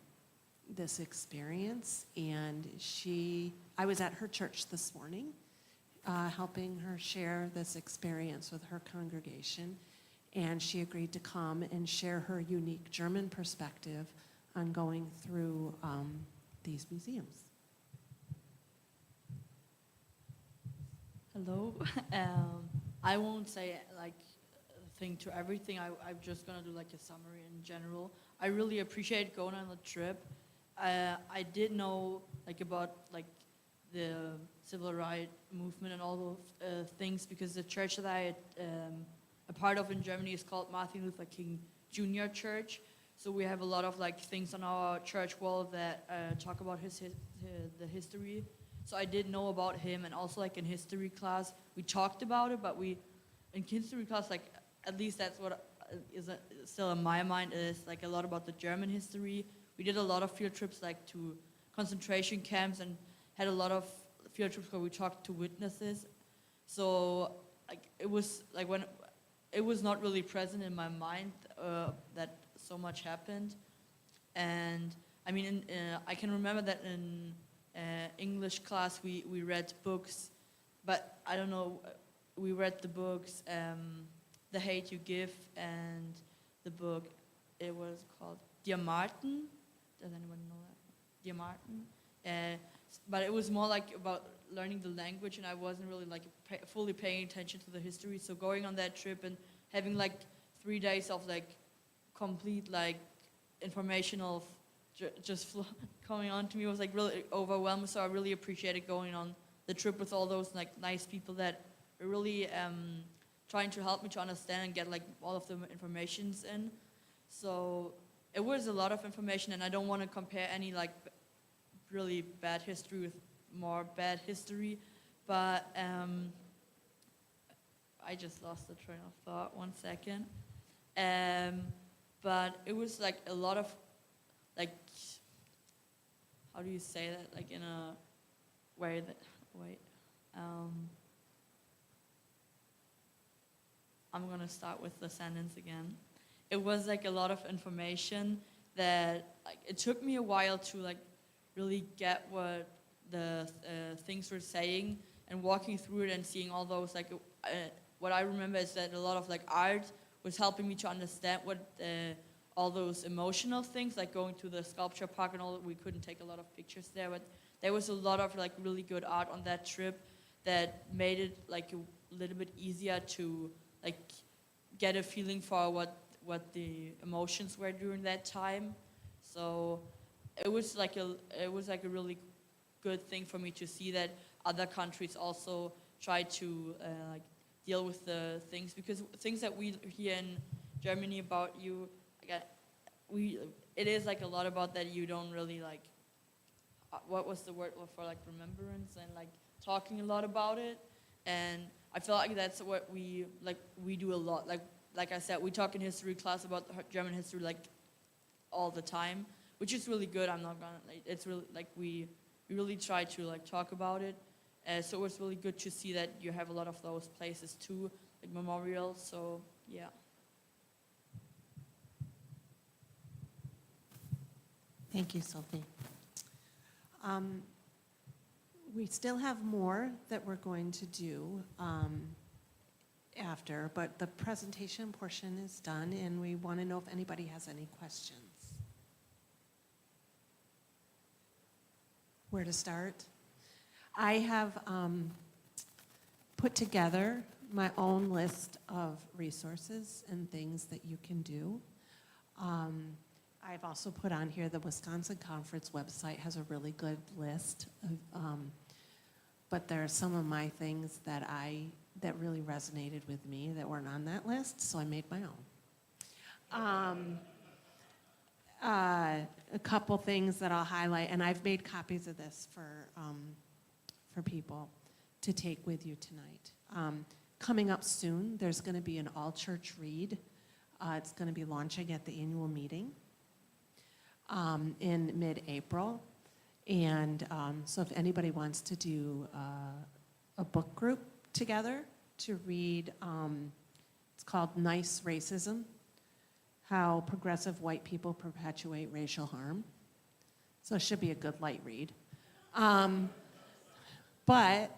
this experience. And I was at her church this morning, helping her share this experience with her congregation. And she agreed to come and share her unique German perspective on going through these museums. Hello. I won't say like a thing to everything. I'm just gonna do like a summary in general. I really appreciate going on the trip. I did know like about like the civil rights movement and all those things because the church that I a part of in Germany is called Martin Luther King Jr. Church. So we have a lot of like things on our church wall that talk about the history. So I did know about him, and also like in history class we talked about it, but in history class, like at least that's what is still in my mind, is like a lot about the German history. We did a lot of field trips like to concentration camps and had a lot of field trips where we talked to witnesses. So like it was like when it was not really present in my mind that so much happened. And I mean, I can remember that in English class we read books, but I don't know, we read the books, The Hate You Give, and the book, it was called Dear Martin. Does anyone know that? Dear Martin. But it was more like about learning the language, and I wasn't really like fully paying attention to the history. So going on that trip and having like 3 days of like complete like informational just coming on to me was like really overwhelming. So I really appreciated going on the trip with all those like nice people that are really trying to help me to understand and get like all of the informations in. So it was a lot of information, and I don't want to compare any like really bad history with more bad history, but I just lost the train of thought, 1 second. But it was like a lot of like, how do you say that? Like in a way that, I'm gonna start with the sentence again. It was like a lot of information that like it took me a while to like really get what the things were saying, and walking through it and seeing all those like what I remember is that a lot of like art was helping me to understand what all those emotional things, like going to the sculpture park and all. We couldn't take a lot of pictures there, but there was a lot of like really good art on that trip that made it like a little bit easier to like get a feeling for what the emotions were during that time. So it was like a really good thing for me to see that other countries also try to like deal with the things, because things that we hear in Germany about you, it is like a lot about that you don't really like. What was the word for like remembrance and like talking a lot about it, and I feel like that's what we do a lot. Like I said, we talk in history class about German history like all the time, which is really good. I'm not gonna like, it's really like we really try to like talk about it. So it was really good to see that you have a lot of those places too, like memorials. So yeah. Thank you, Sophie. We still have more that we're going to do after, but the presentation portion is done, and we want to know if anybody has any questions. Where to start? I have put together my own list of resources and things that you can do. I've also put on here the Wisconsin Conference website has a really good list of, but there are some of my things that really resonated with me that weren't on that list, so I made my own. A couple things that I'll highlight, and I've made copies of this for people to take with you tonight. Coming up soon, there's going to be an all-church read. It's going to be launching at the annual meeting in mid-April. And so if anybody wants to do a book group together to read, it's called Nice Racism, How Progressive White People Perpetuate Racial Harm. So it should be a good light read. But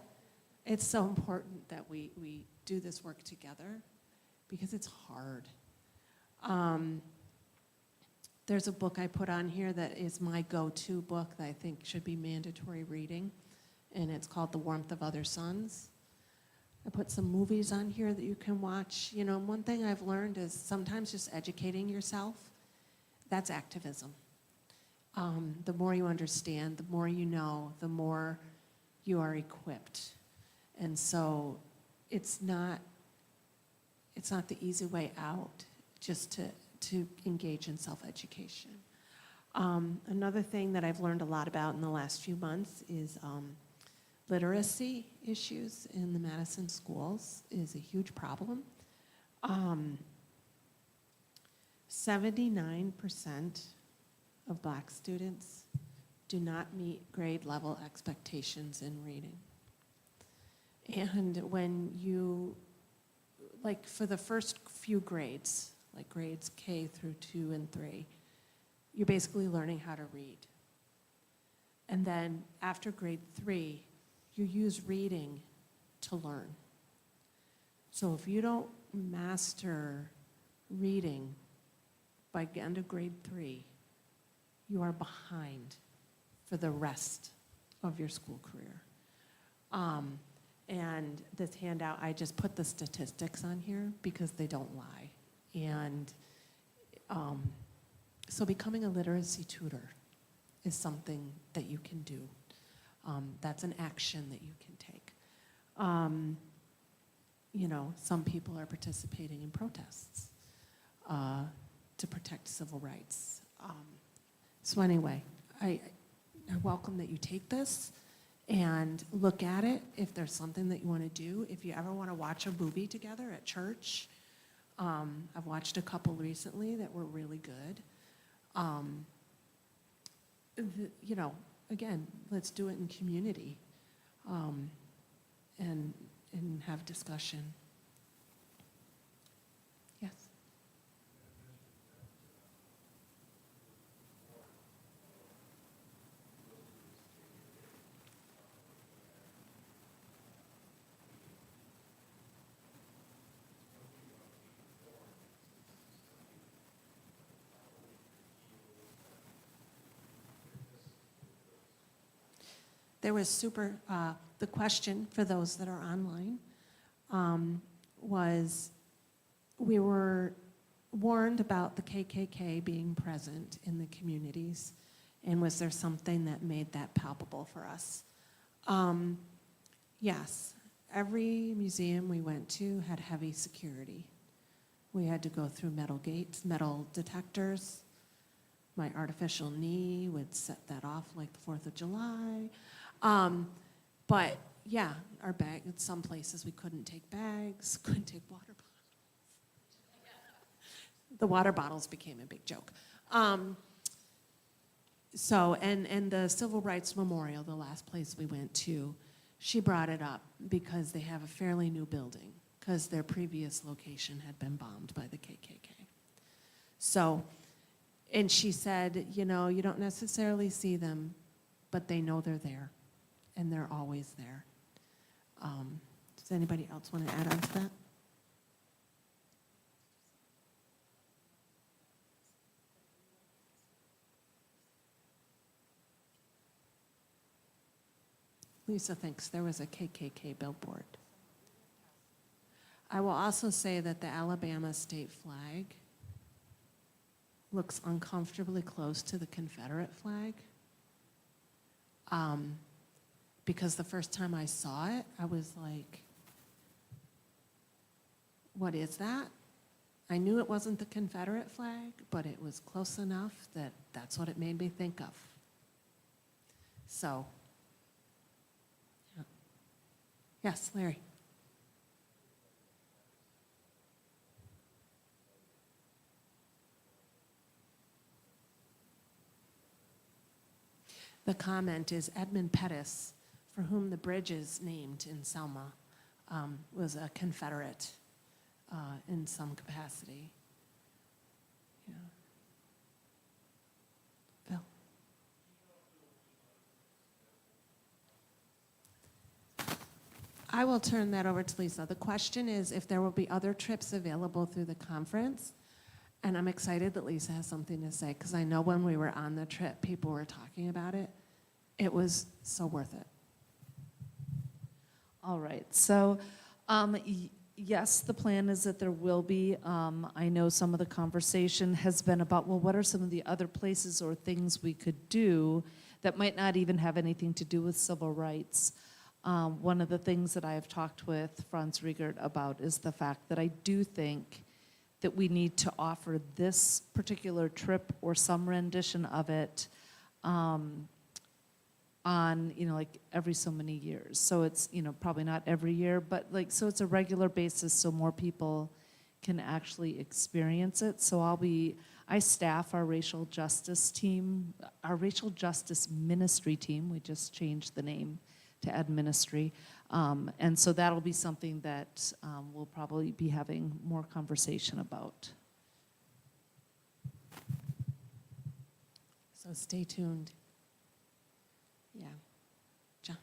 it's so important that we do this work together because it's hard. There's a book I put on here that is my go-to book that I think should be mandatory reading, and it's called The Warmth of Other Suns. I put some movies on here that you can watch. You know, one thing I've learned is sometimes just educating yourself, that's activism. The more you understand, the more you know, the more you are equipped. And so it's not the easy way out just to engage in self-education. Another thing that I've learned a lot about in the last few months is literacy issues in the Madison schools is a huge problem. 79% of Black students do not meet grade level expectations in reading. And when you, like for the first few grades, like grades K through 2 and 3, you're basically learning how to read. And then after grade 3, you use reading to learn. So if you don't master reading by the end of grade 3, you are behind for the rest of your school career. And this handout, I just put the statistics on here because they don't lie. And so becoming a literacy tutor is something that you can do. That's an action that you can take. You know, some people are participating in protests to protect civil rights. So anyway, I welcome that you take this and look at it if there's something that you want to do. If you ever want to watch a movie together at church, I've watched a couple recently that were really good. You know, again, let's do it in community and have discussion. Yes? There was the question for those that are online was, we were warned about the KKK being present in the communities, and was there something that made that palpable for us? Yes, every museum we went to had heavy security. We had to go through metal gates, metal detectors. My artificial knee would set that off like the 4th of July. But yeah, our bag, in some places we couldn't take bags, couldn't take water bottles. The water bottles became a big joke. So, and the Civil Rights Memorial, the last place we went to, she brought it up because they have a fairly new building because their previous location had been bombed by the KKK. So, and she said, you know, you don't necessarily see them, but they know they're there. And they're always there. Does anybody else want to add on to that? Lisa thinks there was a KKK billboard. I will also say that the Alabama state flag looks uncomfortably close to the Confederate flag. Because the first time I saw it, I was like, what is that? I knew it wasn't the Confederate flag, but it was close enough that that's what it made me think of. So, yeah. Yes, Larry. The comment is Edmund Pettus, for whom the bridge is named in Selma, was a Confederate in some capacity. Yeah. Phil? I will turn that over to Lisa. The question is if there will be other trips available through the conference. And I'm excited that Lisa has something to say, because I know when we were on the trip, people were talking about it. It was so worth it. All right, so yes, the plan is that there will be. I know some of the conversation has been about, well, what are some of the other places or things we could do that might not even have anything to do with civil rights? One of the things that I have talked with Franz Riegert about is the fact that I do think that we need to offer this particular trip or some rendition of it on, like every so many years. So it's, probably not every year, but so it's a regular basis so more people can actually experience it. So I staff our racial justice team, our racial justice ministry team. We just changed the name to Ed Ministry. And so that'll be something that we'll probably be having more conversation about. So stay tuned. Yeah. John.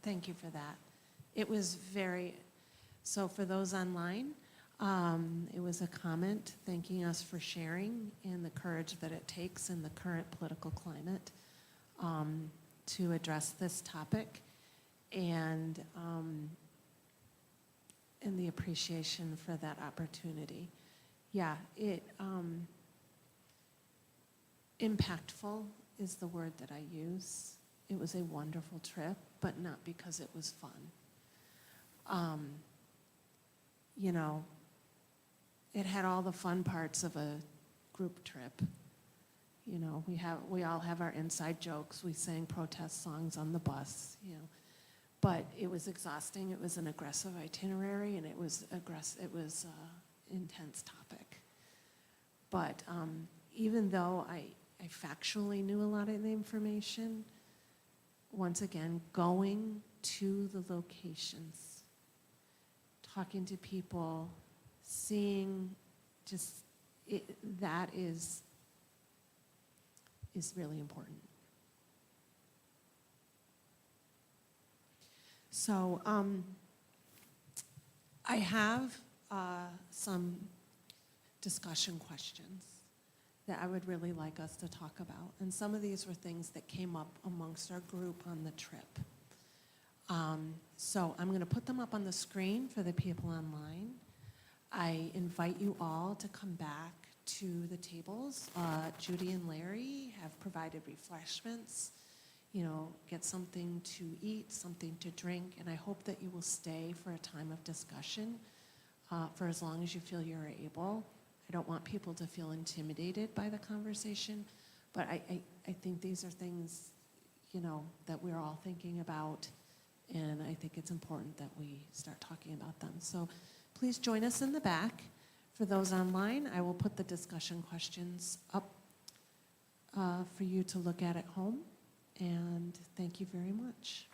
Thank you for that. It was so for those online, it was a comment thanking us for sharing and the courage that it takes in the current political climate to address this topic and the appreciation for that opportunity. Yeah, impactful is the word that I use. It was a wonderful trip, but not because it was fun. It had all the fun parts of a group trip. We all have our inside jokes. We sang protest songs on the bus, But it was exhausting. It was an aggressive itinerary, and it was intense topic. But even though I factually knew a lot of the information, once again, going to the locations, talking to people, seeing that is really important. So I have some discussion questions that I would really like us to talk about. And some of these were things that came up amongst our group on the trip. So I'm going to put them up on the screen for the people online. I invite you all to come back to the tables. Judy and Larry have provided refreshments. Get something to eat, something to drink, and I hope that you will stay for a time of discussion for as long as you feel you're able. I don't want people to feel intimidated by the conversation, but I think these are things, that we're all thinking about, and I think it's important that we start talking about them. So please join us in the back. For those online, I will put the discussion questions up for you to look at home. And thank you very much.